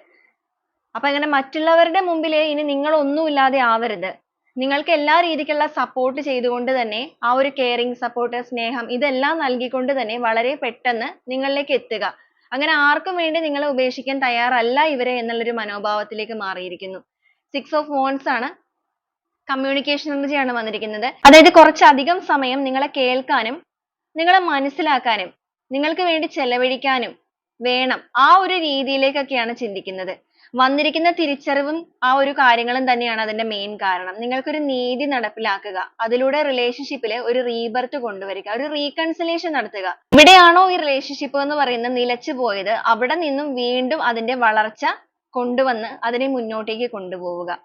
അപ്പൊ അങ്ങനെ മറ്റുള്ളവരുടെ മുമ്പിൽ ഇനി നിങ്ങൾ ഒന്നുമില്ലാതെ ആവരുത്. നിങ്ങൾക്ക് എല്ലാ രീതിക്കുള്ള സപ്പോർട്ട് ചെയ്തുകൊണ്ട് തന്നെ ആ ഒരു കെയറിങ്, സപ്പോർട്ട്, സ്നേഹം ഇതെല്ലാം നൽകിക്കൊണ്ട് തന്നെ വളരെ പെട്ടെന്ന് നിങ്ങളിലേക്ക് എത്തുക. അങ്ങനെ ആർക്കും വേണ്ടി നിങ്ങളെ ഉപേക്ഷിക്കാൻ തയ്യാറല്ല ഇവരെ എന്നുള്ളൊരു മനോഭാവത്തിലേക്ക് മാറിയിരിക്കുന്നു. സിക്സ് ഓഫ് വാണ്ട്സ് ആണ്. കമ്മ്യൂണിക്കേഷൻ എനർജിയാണ് വന്നിരിക്കുന്നത്. അതായത് കുറച്ചധികം സമയം നിങ്ങളെ കേൾക്കാനും നിങ്ങളെ മനസ്സിലാക്കാനും നിങ്ങൾക്ക് വേണ്ടി ചെലവഴിക്കാനും വേണം. ആ ഒരു രീതിയിലേക്കൊക്കെയാണ് ചിന്തിക്കുന്നത്. വന്നിരിക്കുന്ന തിരിച്ചറിവും ആ ഒരു കാര്യങ്ങളും തന്നെയാണ് അതിന്റെ മെയിൻ കാരണം. നിങ്ങൾക്കൊരു നീതി നടപ്പിലാക്കുക, അതിലൂടെ റിലേഷൻഷിപ്പിൽ ഒരു റീബർത്ത് കൊണ്ടുവരിക, ഒരു റീകൺസിലേഷൻ നടത്തുക. ഇവിടെയാണോ ഈ റിലേഷൻഷിപ്പ് എന്ന് പറയുന്നത് നിലച്ചു പോയത് അവിടെ നിന്നും വീണ്ടും അതിന്റെ വളർച്ച കൊണ്ടുവന്ന് അതിനെ മുന്നോട്ടേക്ക് കൊണ്ടുപോവുക.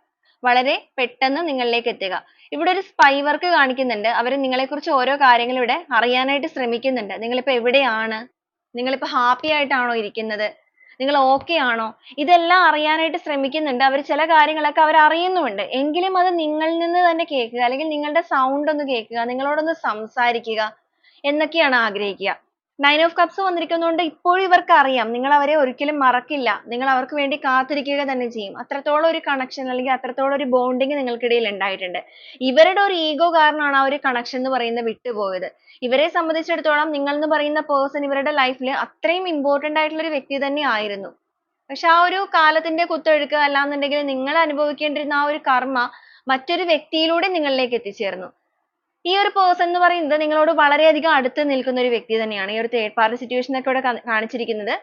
വളരെ പെട്ടെന്ന് നിങ്ങളിലേക്ക് എത്തുക. ഇവിടെ ഒരു സ്പൈ വർക്ക് കാണിക്കുന്നുണ്ട്. അവർ നിങ്ങളെക്കുറിച്ച് ഓരോ കാര്യങ്ങൾ ഇവിടെ അറിയാനായിട്ട് ശ്രമിക്കുന്നുണ്ട്. നിങ്ങളിപ്പോ എവിടെയാണ്, നിങ്ങളിപ്പോ ഹാപ്പി ആയിട്ടാണോ ഇരിക്കുന്നത്, നിങ്ങൾ okay ആണോ, ഇതെല്ലാം അറിയാനായിട്ട് ശ്രമിക്കുന്നുണ്ട്. അവർ ചില കാര്യങ്ങളൊക്കെ അവർ അറിയുന്നുമുണ്ട്. എങ്കിലും അത് നിങ്ങളിൽ നിന്ന് തന്നെ കേൾക്കുക, അല്ലെങ്കിൽ നിങ്ങളുടെ സൗണ്ട് ഒന്ന് കേൾക്കുക, നിങ്ങളോടൊന്ന് സംസാരിക്കുക എന്നൊക്കെയാണ് ആഗ്രഹിക്കുക. നയൻ ഓഫ് കപ്സ് വന്നിരിക്കുന്നതുകൊണ്ട് ഇപ്പോഴും ഇവർക്ക് അറിയാം നിങ്ങൾ അവരെ ഒരിക്കലും മറക്കില്ല. നിങ്ങൾ അവർക്ക് വേണ്ടി കാത്തിരിക്കുക തന്നെ ചെയ്യും. അത്രത്തോളം ഒരു കണക്ഷൻ അല്ലെങ്കിൽ അത്രത്തോളം ഒരു ബോണ്ടിങ് നിങ്ങൾക്കിടയിൽ ഉണ്ടായിട്ടുണ്ട്. ഇവരുടെ ഒരു ഈഗോ കാരണമാണ് ആ ഒരു കണക്ഷൻ എന്ന് പറയുന്നത് വിട്ടുപോയത്. ഇവരെ സംബന്ധിച്ചിടത്തോളം നിങ്ങൾ എന്ന് പറയുന്ന പേഴ്സൺ ഇവരുടെ ലൈഫിൽ അത്രയും ഇമ്പോർട്ടന്റ് ആയിട്ടുള്ള ഒരു വ്യക്തി തന്നെ ആയിരുന്നു. പക്ഷെ ആ ഒരു കാലത്തിന്റെ കുത്തൊഴുക്ക് അല്ലാന്നുണ്ടെങ്കിൽ നിങ്ങൾ അനുഭവിക്കേണ്ടിരുന്ന ആ ഒരു കർമ്മ മറ്റൊരു വ്യക്തിയിലൂടെ നിങ്ങളിലേക്ക് എത്തിച്ചേർന്നു. ഈ ഒരു പേഴ്സൺ എന്ന് പറയുന്നത് നിങ്ങളോട് വളരെയധികം അടുത്ത് നിൽക്കുന്ന ഒരു വ്യക്തി തന്നെയാണ്. ഈ ഒരു തേർഡ് പാർട്ടി സിറ്റുവേഷൻ ഒക്കെ ഇവിടെ കാണിച്ചിരിക്കുന്നത്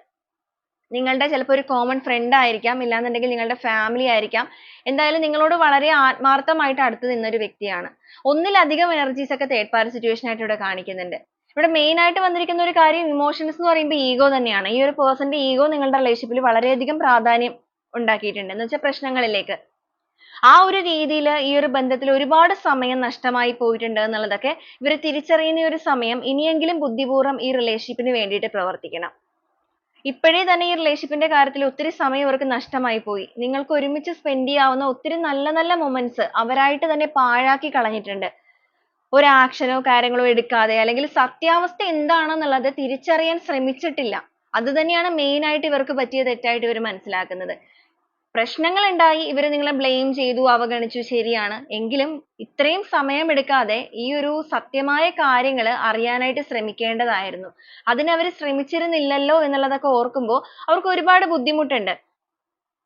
നിങ്ങളുടെ ചിലപ്പോൾ ഒരു കോമൺ ഫ്രണ്ട് ആയിരിക്കാം, ഇല്ലാന്നുണ്ടെങ്കിൽ നിങ്ങളുടെ ഫാമിലി ആയിരിക്കാം. എന്തായാലും നിങ്ങളോട് വളരെ ആത്മാർത്ഥമായിട്ട് അടുത്ത് നിന്ന ഒരു വ്യക്തിയാണ്. ഒന്നിലധികം എനർജീസ് ഒക്കെ തേർഡ് പാർട്ടി സിറ്റുവേഷൻ ആയിട്ട് ഇവിടെ കാണിക്കുന്നുണ്ട്. ഇവിടെ മെയിൻ ആയിട്ട് വന്നിരിക്കുന്ന ഒരു കാര്യം ഇമോഷൻസ് എന്ന് പറയുമ്പോൾ ഈഗോ തന്നെയാണ്. ഈ ഒരു പേഴ്സന്റെ ഈഗോ നിങ്ങളുടെ റിലേഷൻഷിപ്പിൽ വളരെയധികം പ്രാധാന്യം ഉണ്ടാക്കിയിട്ടുണ്ട്. എന്ന് വെച്ചാൽ പ്രശ്നങ്ങളിലേക്ക് ആ ഒരു രീതിയിൽ ഈ ഒരു ബന്ധത്തിൽ ഒരുപാട് സമയം നഷ്ടമായി പോയിട്ടുണ്ട് എന്നുള്ളതൊക്കെ ഇവർ തിരിച്ചറിയുന്ന ഒരു സമയം ഇനിയെങ്കിലും ബുദ്ധിപൂർവ്വം ഈ റിലേഷൻഷിപ്പിന് വേണ്ടിയിട്ട് പ്രവർത്തിക്കണം. ഇപ്പോഴേ തന്നെ ഈ റിലേഷൻഷിപ്പിന്റെ കാര്യത്തിൽ ഒത്തിരി സമയം ഇവർക്ക് നഷ്ടമായി പോയി. നിങ്ങൾക്ക് ഒരുമിച്ച് സ്പെൻഡ് ചെയ്യാവുന്ന ഒത്തിരി നല്ല നല്ല മൊമെന്റ്സ് അവരായിട്ട് തന്നെ പാഴാക്കി കളഞ്ഞിട്ടുണ്ട്. ഒരു ആക്ഷനോ കാര്യങ്ങളോ എടുക്കാതെ, അല്ലെങ്കിൽ സത്യാവസ്ഥ എന്താണെന്നുള്ളത് തിരിച്ചറിയാൻ ശ്രമിച്ചിട്ടില്ല. അത് തന്നെയാണ് മെയിൻ ആയിട്ട് ഇവർക്ക് പറ്റിയ തെറ്റായിട്ട് ഇവർ മനസ്സിലാക്കുന്നത്. പ്രശ്നങ്ങൾ ഉണ്ടായി ഇവർ നിങ്ങളെ ബ്ലെയിം ചെയ്തു, അവഗണിച്ചു, ശരിയാണ്. എങ്കിലും ഇത്രയും സമയമെടുക്കാതെ ഈ ഒരു സത്യമായ കാര്യങ്ങൾ അറിയാനായിട്ട് ശ്രമിക്കേണ്ടതായിരുന്നു. അതിന് അവർ ശ്രമിച്ചിരുന്നില്ലല്ലോ എന്നുള്ളതൊക്കെ ഓർക്കുമ്പോൾ അവർക്ക് ഒരുപാട് ബുദ്ധിമുട്ടുണ്ട്.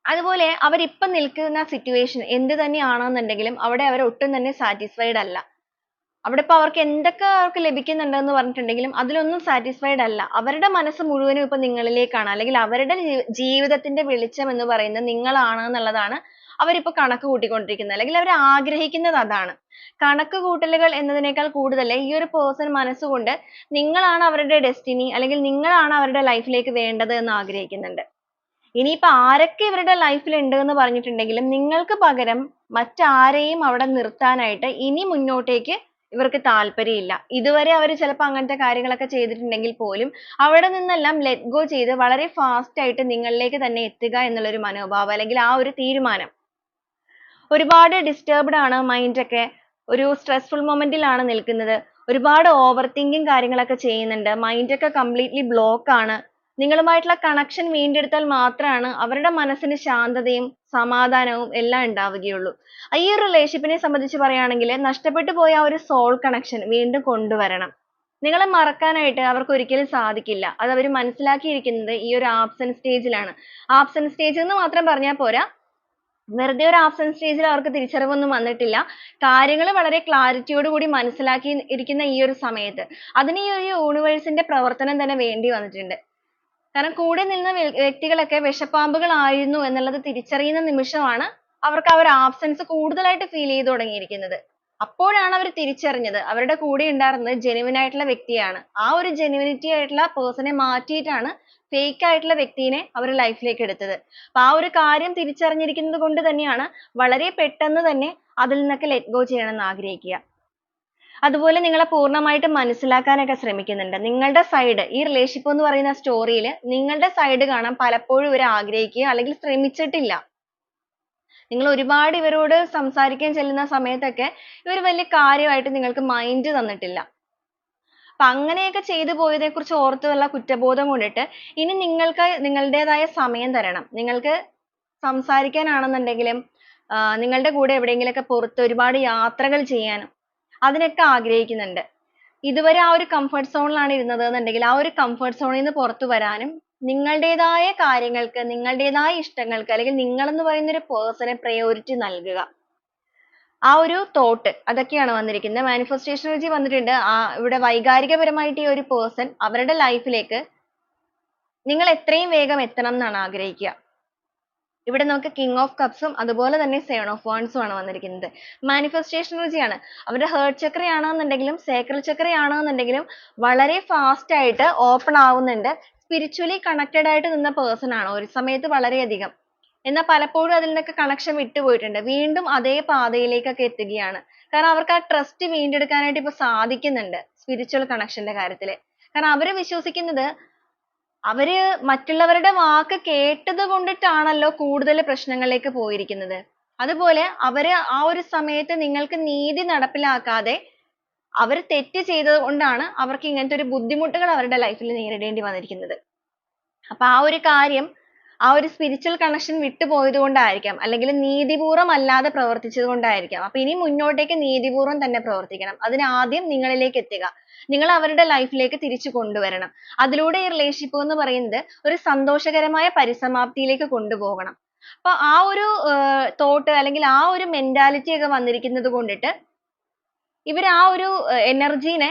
അതുപോലെ അവരിപ്പം നിൽക്കുന്ന സിറ്റുവേഷൻ എന്ത് തന്നെയാണെന്നുണ്ടെങ്കിലും അവിടെ അവർ ഒട്ടും തന്നെ സാറ്റിസ്ഫൈഡ് അല്ല. അവിടെ ഇപ്പൊ അവർക്ക് എന്തൊക്കെ അവർക്ക് ലഭിക്കുന്നുണ്ടെന്ന് പറഞ്ഞിട്ടുണ്ടെങ്കിലും അതിലൊന്നും സാറ്റിസ്ഫൈഡ് അല്ല. അവരുടെ മനസ്സ് മുഴുവനും ഇപ്പൊ നിങ്ങളിലേക്കാണ്, അല്ലെങ്കിൽ അവരുടെ ജീവിതത്തിന്റെ വെളിച്ചം എന്ന് പറയുന്നത് നിങ്ങളാണ് എന്നുള്ളതാണ് അവരിപ്പോ കണക്ക് കൂട്ടിക്കൊണ്ടിരിക്കുന്നത്, അല്ലെങ്കിൽ അവർ ആഗ്രഹിക്കുന്നത് അതാണ്. കണക്ക് കൂട്ടലുകൾ എന്നതിനേക്കാൾ കൂടുതൽ ഈ ഒരു പേഴ്സൺ മനസ്സുകൊണ്ട് നിങ്ങളാണ് അവരുടെ ഡെസ്റ്റിനി, അല്ലെങ്കിൽ നിങ്ങളാണ് അവരുടെ ലൈഫിലേക്ക് വേണ്ടത് എന്ന് ആഗ്രഹിക്കുന്നുണ്ട്. ഇനിയിപ്പോ ആരൊക്കെ ഇവരുടെ ലൈഫിൽ ഉണ്ട് എന്ന് പറഞ്ഞിട്ടുണ്ടെങ്കിലും നിങ്ങൾക്ക് പകരം മറ്റാരെയും അവിടെ നിർത്താനായിട്ട് ഇനി മുന്നോട്ടേക്ക് ഇവർക്ക് താല്പര്യമില്ല. ഇതുവരെ അവർ ചിലപ്പോൾ അങ്ങനത്തെ കാര്യങ്ങളൊക്കെ ചെയ്തിട്ടുണ്ടെങ്കിൽ പോലും അവിടെ നിന്നെല്ലാം ലെറ്റ് ഗോ ചെയ്ത് വളരെ ഫാസ്റ്റ് ആയിട്ട് നിങ്ങളിലേക്ക് തന്നെ എത്തുക എന്നുള്ളൊരു മനോഭാവം, അല്ലെങ്കിൽ ആ ഒരു തീരുമാനം. ഒരുപാട് ഡിസ്റ്റർബ്ഡ് ആണ് മൈൻഡ് ഒക്കെ, ഒരു സ്ട്രെസ്ഫുൾ മൊമെന്റിലാണ് നിൽക്കുന്നത്, ഒരുപാട് ഓവർ തിങ്കിങ് കാര്യങ്ങളൊക്കെ ചെയ്യുന്നുണ്ട്, മൈൻഡ് ഒക്കെ കംപ്ലീറ്റ്ലി ബ്ലോക്ക് ആണ്. നിങ്ങളുമായിട്ടുള്ള കണക്ഷൻ വീണ്ടെടുത്താൽ മാത്രമാണ് അവരുടെ മനസ്സിന് ശാന്തതയും സമാധാനവും എല്ലാം ഉണ്ടാവുകയുള്ളൂ. ഈ ഒരു റിലേഷൻഷിപ്പിനെ സംബന്ധിച്ച് പറയുകയാണെങ്കിൽ നഷ്ടപ്പെട്ടു പോയ ആ ഒരു സോൾ കണക്ഷൻ വീണ്ടും കൊണ്ടുവരണം. നിങ്ങളെ മറക്കാനായിട്ട് അവർക്ക് ഒരിക്കലും സാധിക്കില്ല. അത് അവർ മനസ്സിലാക്കിയിരിക്കുന്നത് ഈ ഒരു ആബ്സെന്റ് സ്റ്റേജിലാണ്. ആബ്സെന്റ് സ്റ്റേജ് എന്ന് മാത്രം പറഞ്ഞാൽ പോരാ, വെറുതെ ഒരു ആബ്സെന്റ് സ്റ്റേജിൽ അവർക്ക് തിരിച്ചറിവൊന്നും വന്നിട്ടില്ല. കാര്യങ്ങൾ വളരെ ക്ലാരിറ്റിയോട് കൂടി മനസ്സിലാക്കി ഇരിക്കുന്ന ഈ ഒരു സമയത്ത് അതിന് ഈ ഒരു യൂണിവേഴ്സിന്റെ പ്രവർത്തനം തന്നെ വേണ്ടി വന്നിട്ടുണ്ട്. കാരണം കൂടെ നിന്ന വ്യക്തികളൊക്കെ വിഷപ്പാമ്പുകളായിരുന്നു എന്നുള്ളത് തിരിച്ചറിയുന്ന നിമിഷമാണ് അവർക്ക് ആ ഒരു ആബ്സെൻസ് കൂടുതലായിട്ട് ഫീൽ ചെയ്തു തുടങ്ങിയിരിക്കുന്നത്. അപ്പോഴാണ് അവർ തിരിച്ചറിഞ്ഞത് അവരുടെ കൂടെ ഉണ്ടായിരുന്നത് ജെനുവിൻ ആയിട്ടുള്ള വ്യക്തിയാണ്. ആ ഒരു ജെനുവിനിറ്റി ആയിട്ടുള്ള പേഴ്സണെ മാറ്റിയിട്ടാണ് ഫേക്ക് ആയിട്ടുള്ള വ്യക്തിനെ അവർ ലൈഫിലേക്ക് എടുത്തത്. അപ്പൊ ആ ഒരു കാര്യം തിരിച്ചറിഞ്ഞിരിക്കുന്നത് കൊണ്ട് തന്നെയാണ് വളരെ പെട്ടെന്ന് തന്നെ അതിൽ നിന്നൊക്കെ ലെറ്റ് ഗോ ചെയ്യണമെന്ന് ആഗ്രഹിക്കുക. അതുപോലെ നിങ്ങളെ പൂർണ്ണമായിട്ട് മനസ്സിലാക്കാനൊക്കെ ശ്രമിക്കുന്നുണ്ട്. നിങ്ങളുടെ സൈഡ് ഈ റിലേഷൻഷിപ്പ് എന്ന് പറയുന്ന സ്റ്റോറിയിൽ നിങ്ങളുടെ സൈഡ് കാണാൻ പലപ്പോഴും ഇവർ ആഗ്രഹിക്കുക അല്ലെങ്കിൽ ശ്രമിച്ചിട്ടില്ല. നിങ്ങൾ ഒരുപാട് ഇവരോട് സംസാരിക്കാൻ ചെല്ലുന്ന സമയത്തൊക്കെ ഇവർ വലിയ കാര്യമായിട്ട് നിങ്ങൾക്ക് മൈൻഡ് തന്നിട്ടില്ല. അപ്പൊ അങ്ങനെയൊക്കെ ചെയ്തു പോയതിനെ കുറിച്ച് ഓർത്തുള്ള കുറ്റബോധം കൊണ്ടിട്ട് ഇനി നിങ്ങൾക്ക് നിങ്ങളുടേതായ സമയം തരണം. നിങ്ങൾക്ക് സംസാരിക്കാനാണെന്നുണ്ടെങ്കിലും നിങ്ങളുടെ കൂടെ എവിടെയെങ്കിലുമൊക്കെ പുറത്ത് ഒരുപാട് യാത്രകൾ ചെയ്യാനും അതിനൊക്കെ ആഗ്രഹിക്കുന്നുണ്ട്. ഇതുവരെ ആ ഒരു കംഫർട്ട് സോണിലാണ് ഇരുന്നത് എന്നുണ്ടെങ്കിൽ ആ ഒരു കംഫർട്ട് സോണിൽ നിന്ന് പുറത്തു വരാനും നിങ്ങളുടേതായ കാര്യങ്ങൾക്ക്, നിങ്ങളുടേതായ ഇഷ്ടങ്ങൾക്ക്, അല്ലെങ്കിൽ നിങ്ങൾ എന്ന് പറയുന്ന ഒരു പേഴ്സണെ പ്രയോറിറ്റി നൽകുക. ആ ഒരു തോട്ട് അതൊക്കെയാണ് വന്നിരിക്കുന്നത്. മാനിഫെസ്റ്റേഷൻ എനർജി വന്നിട്ടുണ്ട്. ഇവിടെ വൈകാരികപരമായിട്ട് ഈ ഒരു പേഴ്സൺ അവരുടെ ലൈഫിലേക്ക് നിങ്ങൾ എത്രയും വേഗം എത്തണം എന്നാണ് ആഗ്രഹിക്കുക. ഇവിടെ നമുക്ക് കിങ് ഓഫ് കപ്സും അതുപോലെ തന്നെ സെവൻ ഓഫ് വാൻഡ്സും ആണ് വന്നിരിക്കുന്നത്. മാനിഫെസ്റ്റേഷൻ എനർജിയാണ്. അവരുടെ ഹേർട്ട് ചക്രയാണെന്നുണ്ടെങ്കിലും സേക്രൽ ചക്രയാണെന്നുണ്ടെങ്കിലും വളരെ ഫാസ്റ്റ് ആയിട്ട് ഓപ്പൺ ആവുന്നുണ്ട്. സ്പിരിച്വലി കണക്റ്റഡ് ആയിട്ട് നിന്ന പേഴ്സൺ ആണ് ഒരു സമയത്ത് വളരെയധികം. എന്നാൽ പലപ്പോഴും അതിൽ നിന്നൊക്കെ കണക്ഷൻ വിട്ടുപോയിട്ടുണ്ട്. വീണ്ടും അതേ പാതയിലേക്കൊക്കെ എത്തുകയാണ്. കാരണം അവർക്ക് ആ ട്രസ്റ്റ് വീണ്ടെടുക്കാനായിട്ട് ഇപ്പൊ സാധിക്കുന്നുണ്ട് സ്പിരിച്വൽ കണക്ഷന്റെ കാര്യത്തിൽ. കാരണം അവര് വിശ്വസിക്കുന്നത് അവര് മറ്റുള്ളവരുടെ വാക്ക് കേട്ടത് കൊണ്ടിട്ടാണല്ലോ കൂടുതൽ പ്രശ്നങ്ങളിലേക്ക് പോയിരിക്കുന്നത്. അതുപോലെ അവര് ആ ഒരു സമയത്ത് നിങ്ങൾക്ക് നീതി നടപ്പിലാക്കാതെ അവർ തെറ്റ് ചെയ്തത് കൊണ്ടാണ് അവർക്ക് ഇങ്ങനത്തെ ഒരു ബുദ്ധിമുട്ടുകൾ അവരുടെ ലൈഫിൽ നേരിടേണ്ടി വന്നിരിക്കുന്നത്. അപ്പൊ ആ ഒരു കാര്യം ആ ഒരു സ്പിരിച്വൽ കണക്ഷൻ വിട്ടുപോയത് കൊണ്ടായിരിക്കാം, അല്ലെങ്കിൽ നീതിപൂർവം അല്ലാതെ പ്രവർത്തിച്ചത് കൊണ്ടായിരിക്കാം. അപ്പൊ ഇനി മുന്നോട്ടേക്ക് നീതിപൂർവം തന്നെ പ്രവർത്തിക്കണം. അതിന് ആദ്യം നിങ്ങളിലേക്ക് എത്തുക, നിങ്ങൾ അവരുടെ ലൈഫിലേക്ക് തിരിച്ചു കൊണ്ടുവരണം. അതിലൂടെ ഈ റിലേഷൻഷിപ്പ് എന്ന് പറയുന്നത് ഒരു സന്തോഷകരമായ പരിസമാപ്തിയിലേക്ക് കൊണ്ടുപോകണം. അപ്പൊ ആ ഒരു തോട്ട് അല്ലെങ്കിൽ ആ ഒരു മെന്റാലിറ്റി ഒക്കെ വന്നിരിക്കുന്നത് കൊണ്ടിട്ട് ഇവർ ആ ഒരു എനർജീനെ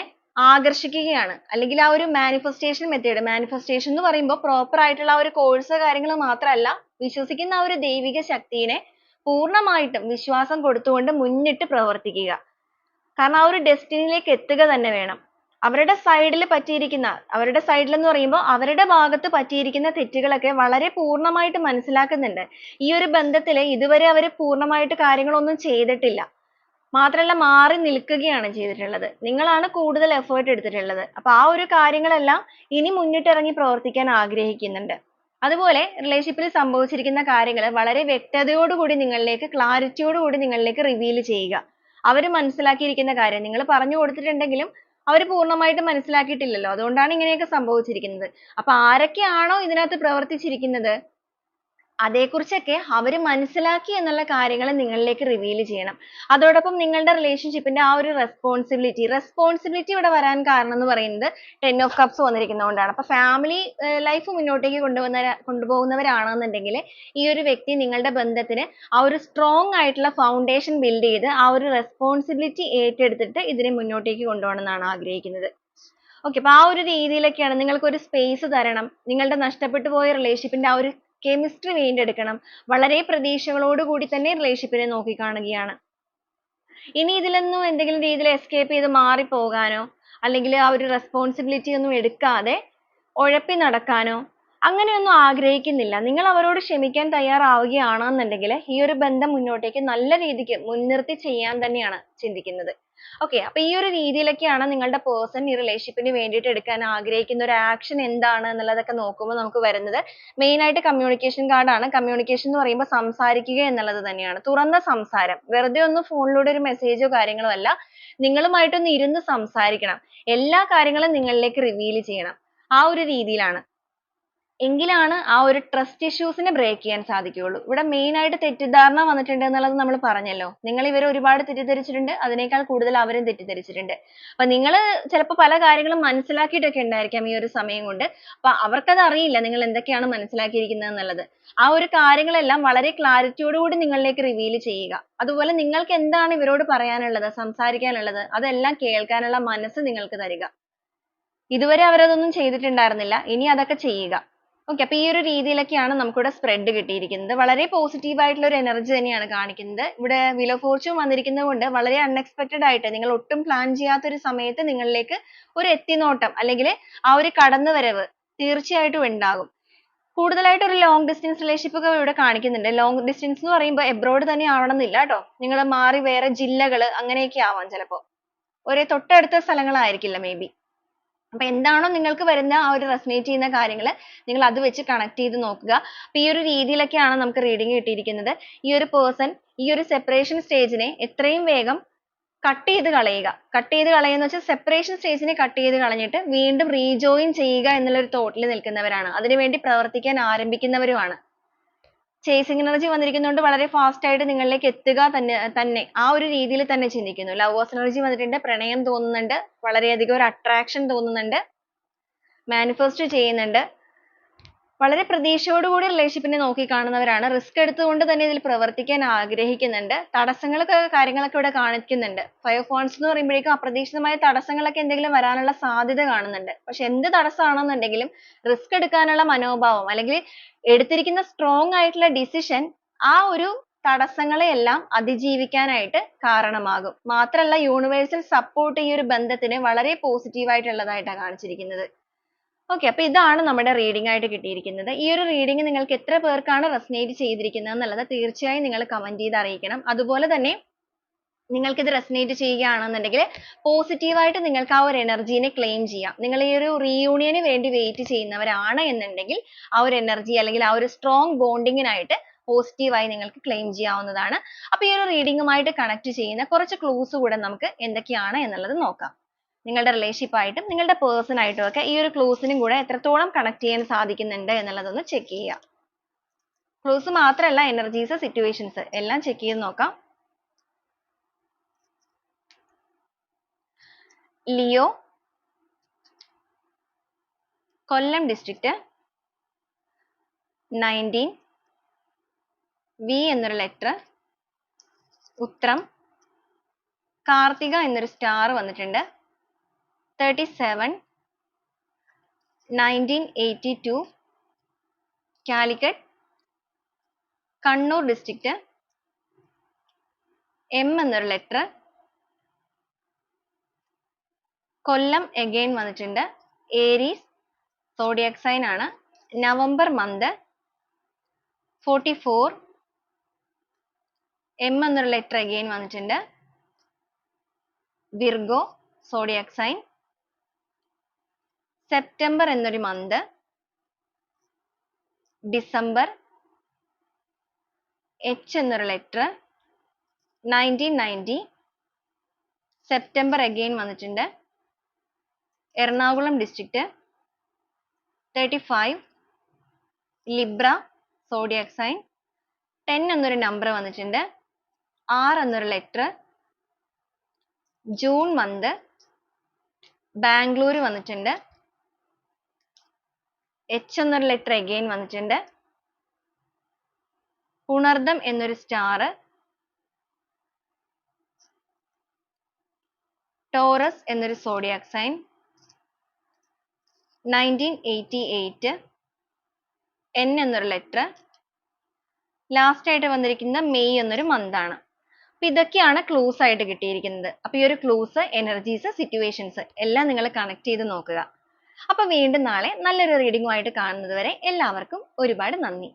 ആകർഷിക്കുകയാണ്. അല്ലെങ്കിൽ ആ ഒരു മാനിഫെസ്റ്റേഷൻ മെത്തേഡ്, മാനിഫെസ്റ്റേഷൻ എന്ന് പറയുമ്പോൾ പ്രോപ്പർ ആയിട്ടുള്ള ആ ഒരു കോഴ്സ് കാര്യങ്ങൾ മാത്രമല്ല, വിശ്വസിക്കുന്ന ആ ഒരു ദൈവിക ശക്തിയെ പൂർണ്ണമായിട്ടും വിശ്വാസം കൊടുത്തുകൊണ്ട് മുന്നിട്ട് പ്രവർത്തിക്കുക. കാരണം ആ ഒരു ഡെസ്റ്റിനിയിലേക്ക് എത്തുക തന്നെ വേണം. അവരുടെ സൈഡിൽ പറ്റിയിരിക്കുന്ന, അവരുടെ സൈഡിൽ എന്ന് പറയുമ്പോൾ അവരുടെ ഭാഗത്ത് പറ്റിയിരിക്കുന്ന തെറ്റുകളൊക്കെ വളരെ പൂർണ്ണമായിട്ട് മനസ്സിലാക്കുന്നുണ്ട്. ഈ ഒരു ബന്ധത്തിൽ ഇതുവരെ അവർ പൂർണ്ണമായിട്ട് കാര്യങ്ങളൊന്നും ചെയ്തിട്ടില്ല. മാത്രമല്ല മാറി നിൽക്കുകയാണ് ചെയ്തിട്ടുള്ളത്. നിങ്ങളാണ് കൂടുതൽ എഫേർട്ട് എടുത്തിട്ടുള്ളത്. അപ്പൊ ആ ഒരു കാര്യങ്ങളെല്ലാം ഇനി മുന്നിട്ടിറങ്ങി പ്രവർത്തിക്കാൻ ആഗ്രഹിക്കുന്നുണ്ട്. അതുപോലെ റിലേഷൻഷിപ്പിൽ സംഭവിച്ചിരിക്കുന്ന കാര്യങ്ങൾ വളരെ വ്യക്തതയോടുകൂടി നിങ്ങളിലേക്ക്, ക്ലാരിറ്റിയോടുകൂടി നിങ്ങളിലേക്ക് റിവീൽ ചെയ്യുക. അവർ മനസ്സിലാക്കിയിരിക്കുന്ന കാര്യം നിങ്ങൾ പറഞ്ഞു കൊടുത്തിട്ടുണ്ടെങ്കിലും അവർ പൂർണ്ണമായിട്ട് മനസ്സിലാക്കിയിട്ടില്ലല്ലോ. അതുകൊണ്ടാണ് ഇങ്ങനെയൊക്കെ സംഭവിച്ചിരിക്കുന്നത്. അപ്പൊ ആരൊക്കെയാണോ ഇതിനകത്ത് പ്രവർത്തിച്ചിരിക്കുന്നത് അതേക്കുറിച്ചൊക്കെ അവർ മനസ്സിലാക്കി എന്നുള്ള കാര്യങ്ങൾ നിങ്ങളിലേക്ക് റിവീൽ ചെയ്യണം. അതോടൊപ്പം നിങ്ങളുടെ റിലേഷൻഷിപ്പിന്റെ ആ ഒരു റെസ്പോൺസിബിലിറ്റി ഇവിടെ വരാൻ കാരണം എന്ന് പറയുന്നത് 10 ഓഫ് കപ്സ് വന്നിരിക്കുന്നതുകൊണ്ടാണ്. അപ്പൊ ഫാമിലി ലൈഫ് മുന്നോട്ടേക്ക് കൊണ്ടുപോകുന്നവരാണെന്നുണ്ടെങ്കിൽ ഈ ഒരു വ്യക്തി നിങ്ങളുടെ ബന്ധത്തിന് ആ ഒരു സ്ട്രോങ് ആയിട്ടുള്ള ഫൗണ്ടേഷൻ ബിൽഡ് ചെയ്ത് ആ ഒരു റെസ്പോൺസിബിലിറ്റി ഏറ്റെടുത്തിട്ട് ഇതിനെ മുന്നോട്ടേക്ക് കൊണ്ടുപോകണം എന്നാണ് ആഗ്രഹിക്കുന്നത്. ഓക്കെ, അപ്പൊ ആ ഒരു രീതിയിലൊക്കെയാണ്. നിങ്ങൾക്ക് ഒരു സ്പേസ് തരണം. നിങ്ങളുടെ നഷ്ടപ്പെട്ടു പോയ റിലേഷൻഷിപ്പിന്റെ ആ ഒരു കെമിസ്ട്രി വീണ്ടെടുക്കണം. വളരെ പ്രതീക്ഷകളോട് കൂടി തന്നെ റിലേഷൻഷിപ്പിനെ നോക്കിക്കാണുകയാണ്. ഇനി ഇതിലൊന്നും എന്തെങ്കിലും രീതിയിൽ എസ്കേപ്പ് ചെയ്ത് മാറിപ്പോകാനോ അല്ലെങ്കിൽ ആ ഒരു റെസ്പോൺസിബിലിറ്റി ഒന്നും എടുക്കാതെ ഉഴപ്പി നടക്കാനോ അങ്ങനെയൊന്നും ആഗ്രഹിക്കുന്നില്ല. നിങ്ങൾ അവരോട് ക്ഷമിക്കാൻ തയ്യാറാവുകയാണെന്നുണ്ടെങ്കിൽ ഈ ഒരു ബന്ധം മുന്നോട്ടേക്ക് നല്ല രീതിക്ക് മുൻനിർത്തി ചെയ്യാൻ തന്നെയാണ് ചിന്തിക്കുന്നത്. ഓക്കെ, അപ്പൊ ഈ ഒരു രീതിയിലൊക്കെയാണ് നിങ്ങളുടെ പേഴ്സൺ ഈ റിലേഷൻഷിപ്പിന് വേണ്ടിയിട്ട് എടുക്കാൻ ആഗ്രഹിക്കുന്ന ഒരു ആക്ഷൻ എന്താണ് എന്നുള്ളതൊക്കെ നോക്കുമ്പോൾ നമുക്ക് വരുന്നത് മെയിൻ ആയിട്ട് കമ്മ്യൂണിക്കേഷൻ കാർഡാണ്. കമ്മ്യൂണിക്കേഷൻ എന്ന് പറയുമ്പോൾ സംസാരിക്കുക എന്നുള്ളത് തന്നെയാണ്. തുറന്ന സംസാരം, വെറുതെ ഒന്ന് ഫോണിലൂടെ ഒരു മെസ്സേജോ കാര്യങ്ങളോ അല്ല, നിങ്ങളുമായിട്ടൊന്ന് ഇരുന്ന് സംസാരിക്കണം. എല്ലാ കാര്യങ്ങളും നിങ്ങളിലേക്ക് റിവീൽ ചെയ്യണം. ആ ഒരു രീതിയിലാണ്. എങ്കിലാണ് ആ ഒരു ട്രസ്റ്റ് ഇഷ്യൂസിനെ ബ്രേക്ക് ചെയ്യാൻ സാധിക്കുകയുള്ളൂ. ഇവിടെ മെയിൻ ആയിട്ട് തെറ്റിദ്ധാരണ വന്നിട്ടുണ്ട് എന്നുള്ളത് നമ്മൾ പറഞ്ഞല്ലോ. നിങ്ങൾ ഇവരെ ഒരുപാട് തെറ്റിദ്ധരിച്ചിട്ടുണ്ട്, അതിനേക്കാൾ കൂടുതൽ അവരും തെറ്റിദ്ധരിച്ചിട്ടുണ്ട്. അപ്പൊ നിങ്ങൾ ചിലപ്പോൾ പല കാര്യങ്ങളും മനസ്സിലാക്കിയിട്ടൊക്കെ ഉണ്ടായിരിക്കാം ഈ ഒരു സമയം കൊണ്ട്. അപ്പൊ അവർക്കത് അറിയില്ല നിങ്ങൾ എന്തൊക്കെയാണ് മനസ്സിലാക്കിയിരിക്കുന്നത് എന്നുള്ളത്. ആ ഒരു കാര്യങ്ങളെല്ലാം വളരെ ക്ലാരിറ്റിയോടുകൂടി നിങ്ങളിലേക്ക് റിവീൽ ചെയ്യുക. അതുപോലെ നിങ്ങൾക്ക് എന്താണ് ഇവരോട് പറയാനുള്ളത്, സംസാരിക്കാനുള്ളത്, അതെല്ലാം കേൾക്കാനുള്ള മനസ്സ് നിങ്ങൾക്ക് തരിക. ഇതുവരെ അവരതൊന്നും ചെയ്തിട്ടുണ്ടായിരുന്നില്ല, ഇനി അതൊക്കെ ചെയ്യുക. ഓക്കെ, അപ്പൊ ഈ ഒരു രീതിയിലൊക്കെയാണ് നമുക്കിവിടെ സ്പ്രെഡ് കിട്ടിയിരിക്കുന്നത്. വളരെ പോസിറ്റീവ് ആയിട്ടുള്ള ഒരു എനർജി തന്നെയാണ് കാണിക്കുന്നത്. ഇവിടെ വീൽ ഓഫ് ഫോർച്യൂൺ വന്നിരിക്കുന്നത് കൊണ്ട് വളരെ അൺഎക്സ്പെക്ടഡ് ആയിട്ട് നിങ്ങൾ ഒട്ടും പ്ലാൻ ചെയ്യാത്ത ഒരു സമയത്ത് നിങ്ങളിലേക്ക് ഒരു എത്തിനോട്ടം അല്ലെങ്കിൽ ആ ഒരു കടന്നുവരവ് തീർച്ചയായിട്ടും ഉണ്ടാകും. കൂടുതലായിട്ട് ഒരു ലോങ് ഡിസ്റ്റൻസ് റിലേഷൻഷിപ്പ് ഒക്കെ ഇവിടെ കാണിക്കുന്നുണ്ട്. ലോങ് ഡിസ്റ്റൻസ് എന്ന് പറയുമ്പോൾ എബ്രോഡ് തന്നെ ആവണമെന്നില്ല കേട്ടോ. നിങ്ങൾ മാറി വേറെ ജില്ലകൾ അങ്ങനെയൊക്കെ ആവാം ചിലപ്പോൾ. ഒരേ തൊട്ടടുത്ത സ്ഥലങ്ങളായിരിക്കില്ല മേ ബി. അപ്പൊ എന്താണോ നിങ്ങൾക്ക് വരുന്ന ആ ഒരു റെസനേറ്റ് ചെയ്യുന്ന കാര്യങ്ങൾ നിങ്ങൾ അത് വെച്ച് കണക്ട് ചെയ്ത് നോക്കുക. അപ്പൊ ഈ ഒരു രീതിയിലൊക്കെയാണ് നമുക്ക് റീഡിംഗ് കിട്ടിയിരിക്കുന്നത്. ഈ ഒരു പേഴ്സൺ ഈ ഒരു സെപ്പറേഷൻ സ്റ്റേജിനെ എത്രയും വേഗം കട്ട് ചെയ്ത് കളയുക. കട്ട് ചെയ്ത് കളയുക എന്ന് വെച്ചാൽ സെപ്പറേഷൻ സ്റ്റേജിനെ കട്ട് ചെയ്ത് കളഞ്ഞിട്ട് വീണ്ടും റീജോയിൻ ചെയ്യുക എന്നുള്ള ഒരു തോട്ടിൽ നിൽക്കുന്നവരാണ്. അതിനുവേണ്ടി പ്രവർത്തിക്കാൻ ആരംഭിക്കുന്നവരുമാണ്. ചേസിങ് എനർജി വന്നിരിക്കുന്നതുകൊണ്ട് വളരെ ഫാസ്റ്റ് ആയിട്ട് നിങ്ങളിലേക്ക് എത്തുക തന്നെ ആ ഒരു രീതിയിൽ തന്നെ ചിന്തിക്കുന്നു. ലവേഴ്സ് എനർജി വന്നിട്ടുണ്ട്. പ്രണയം തോന്നുന്നുണ്ട്, വളരെയധികം ഒരു അട്രാക്ഷൻ തോന്നുന്നുണ്ട്, മാനിഫെസ്റ്റ് ചെയ്യുന്നുണ്ട്. വളരെ പ്രതീക്ഷയോടുകൂടി റിലേഷൻഷിപ്പിനെ നോക്കി കാണുന്നവരാണ്. റിസ്ക് എടുത്തുകൊണ്ട് തന്നെ ഇതിൽ പ്രവർത്തിക്കാൻ ആഗ്രഹിക്കുന്നുണ്ട്. തടസ്സങ്ങളൊക്കെ കാര്യങ്ങളൊക്കെ ഇവിടെ കാണിക്കുന്നുണ്ട്. 5 ഓഫ് വാൻഡ്സ് എന്ന് പറയുമ്പോഴേക്കും അപ്രതീക്ഷിതമായ തടസ്സങ്ങളൊക്കെ എന്തെങ്കിലും വരാനുള്ള സാധ്യത കാണുന്നുണ്ട്. പക്ഷെ എന്ത് തടസ്സമാണെന്നുണ്ടെങ്കിലും റിസ്ക് എടുക്കാനുള്ള മനോഭാവം അല്ലെങ്കിൽ എടുത്തിരിക്കുന്ന സ്ട്രോങ് ആയിട്ടുള്ള ഡിസിഷൻ ആ ഒരു തടസ്സങ്ങളെ എല്ലാം അതിജീവിക്കാനായിട്ട് കാരണമാകും. മാത്രമല്ല യൂണിവേഴ്സൽ സപ്പോർട്ട് ഈ ഒരു ബന്ധത്തിന് വളരെ പോസിറ്റീവ് ആയിട്ടുള്ളതായിട്ടാണ് കാണിച്ചിരിക്കുന്നത്. ഓക്കെ, അപ്പൊ ഇതാണ് നമ്മുടെ റീഡിംഗ് ആയിട്ട് കിട്ടിയിരിക്കുന്നത്. ഈ ഒരു റീഡിംഗ് നിങ്ങൾക്ക് എത്ര പേർക്കാണ് റെസനേറ്റ് ചെയ്തിരിക്കുന്നത് എന്നുള്ളത് തീർച്ചയായും നിങ്ങൾ കമന്റ് ചെയ്ത് അറിയിക്കണം. അതുപോലെ തന്നെ നിങ്ങൾക്ക് ഇത് റെസനേറ്റ് ചെയ്യുകയാണെന്നുണ്ടെങ്കിൽ പോസിറ്റീവായിട്ട് നിങ്ങൾക്ക് ആ ഒരു എനർജീനെ ക്ലെയിം ചെയ്യാം. നിങ്ങൾ ഈ ഒരു റീയൂണിയന് വേണ്ടി വെയിറ്റ് ചെയ്യുന്നവരാണ് എന്നുണ്ടെങ്കിൽ ആ ഒരു എനർജി അല്ലെങ്കിൽ ആ ഒരു സ്ട്രോങ് ബോണ്ടിങ്ങിനായിട്ട് പോസിറ്റീവായി നിങ്ങൾക്ക് ക്ലെയിം ചെയ്യാവുന്നതാണ്. അപ്പൊ ഈ ഒരു റീഡിംഗുമായിട്ട് കണക്ട് ചെയ്യുന്ന കുറച്ച് ക്ലൂസ് കൂടെ നമുക്ക് എന്തൊക്കെയാണ് എന്നുള്ളത് നോക്കാം. നിങ്ങളുടെ റിലേഷൻഷിപ്പ് ആയിട്ടും നിങ്ങളുടെ പേഴ്സൺ ആയിട്ടും ഒക്കെ ഈ ഒരു ക്ലൂസിനും കൂടെ എത്രത്തോളം കണക്ട് ചെയ്യാൻ സാധിക്കുന്നുണ്ട് എന്നുള്ളതൊന്ന് ചെക്ക് ചെയ്യുക. ക്ലൂസ് മാത്രമല്ല, എനർജീസ്, സിറ്റുവേഷൻസ് എല്ലാം ചെക്ക് ചെയ്ത് നോക്കാം. ലിയോ, കൊല്ലം ഡിസ്ട്രിക്റ്റ്, 19, വി എന്നൊരു ലെറ്റർ, ഉത്രം, കാർത്തിക എന്നൊരു സ്റ്റാർ വന്നിട്ടുണ്ട്. 37 1982 കാലിക്കറ്റ് കണ്ണൂർ ഡിസ്ട്രിക്റ്റ്. എം എന്നൊരു ലെറ്റർ. കൊല്ലം അഗൈൻ വന്നിട്ടുണ്ട്. ഏരീസ് സോഡിയാക് സൈൻ ആണ്. November month. 44 എം എന്നൊരു ലെറ്റർ അഗൈൻ വന്നിട്ടുണ്ട്. Virgo zodiac sign. സെപ്റ്റംബർ എന്നൊരു മന്ത്. ഡിസംബർ. എച്ച് എന്നൊരു ലെറ്റർ. 1990 സെപ്റ്റംബർ അഗൈൻ വന്നിട്ടുണ്ട്. Ernakulam district. 35 Libra zodiac sign. 10 എന്നൊരു നമ്പർ വന്നിട്ടുണ്ട്. ആർ എന്നൊരു ലെറ്റർ. June month. ബാംഗ്ലൂർ വന്നിട്ടുണ്ട്. എച്ച് എന്നൊരു ലെറ്റർ അഗൈൻ വന്നിട്ടുണ്ട്. പുണർദം എന്നൊരു സ്റ്റാർ. ടോറസ് എന്നൊരു സോഡിയാക് സൈൻ. 1988 എൻ എന്നൊരു ലെറ്റർ. ലാസ്റ്റ് ആയിട്ട് വന്നിരിക്കുന്ന മെയ് എന്നൊരു മന്ത് ആണ്. അപ്പൊ ഇതൊക്കെയാണ് ക്ലൂസ് ആയിട്ട് കിട്ടിയിരിക്കുന്നത്. അപ്പൊ ഈ ഒരു ക്ലൂസ്, എനർജീസ്, സിറ്റുവേഷൻസ് എല്ലാം നിങ്ങൾ കണക്ട് ചെയ്ത് നോക്കുക. അപ്പൊ വീണ്ടും നാളെ നല്ലൊരു റീഡിംഗുമായിട്ട് കാണുന്നത് വരെ എല്ലാവർക്കും ഒരുപാട് നന്ദി.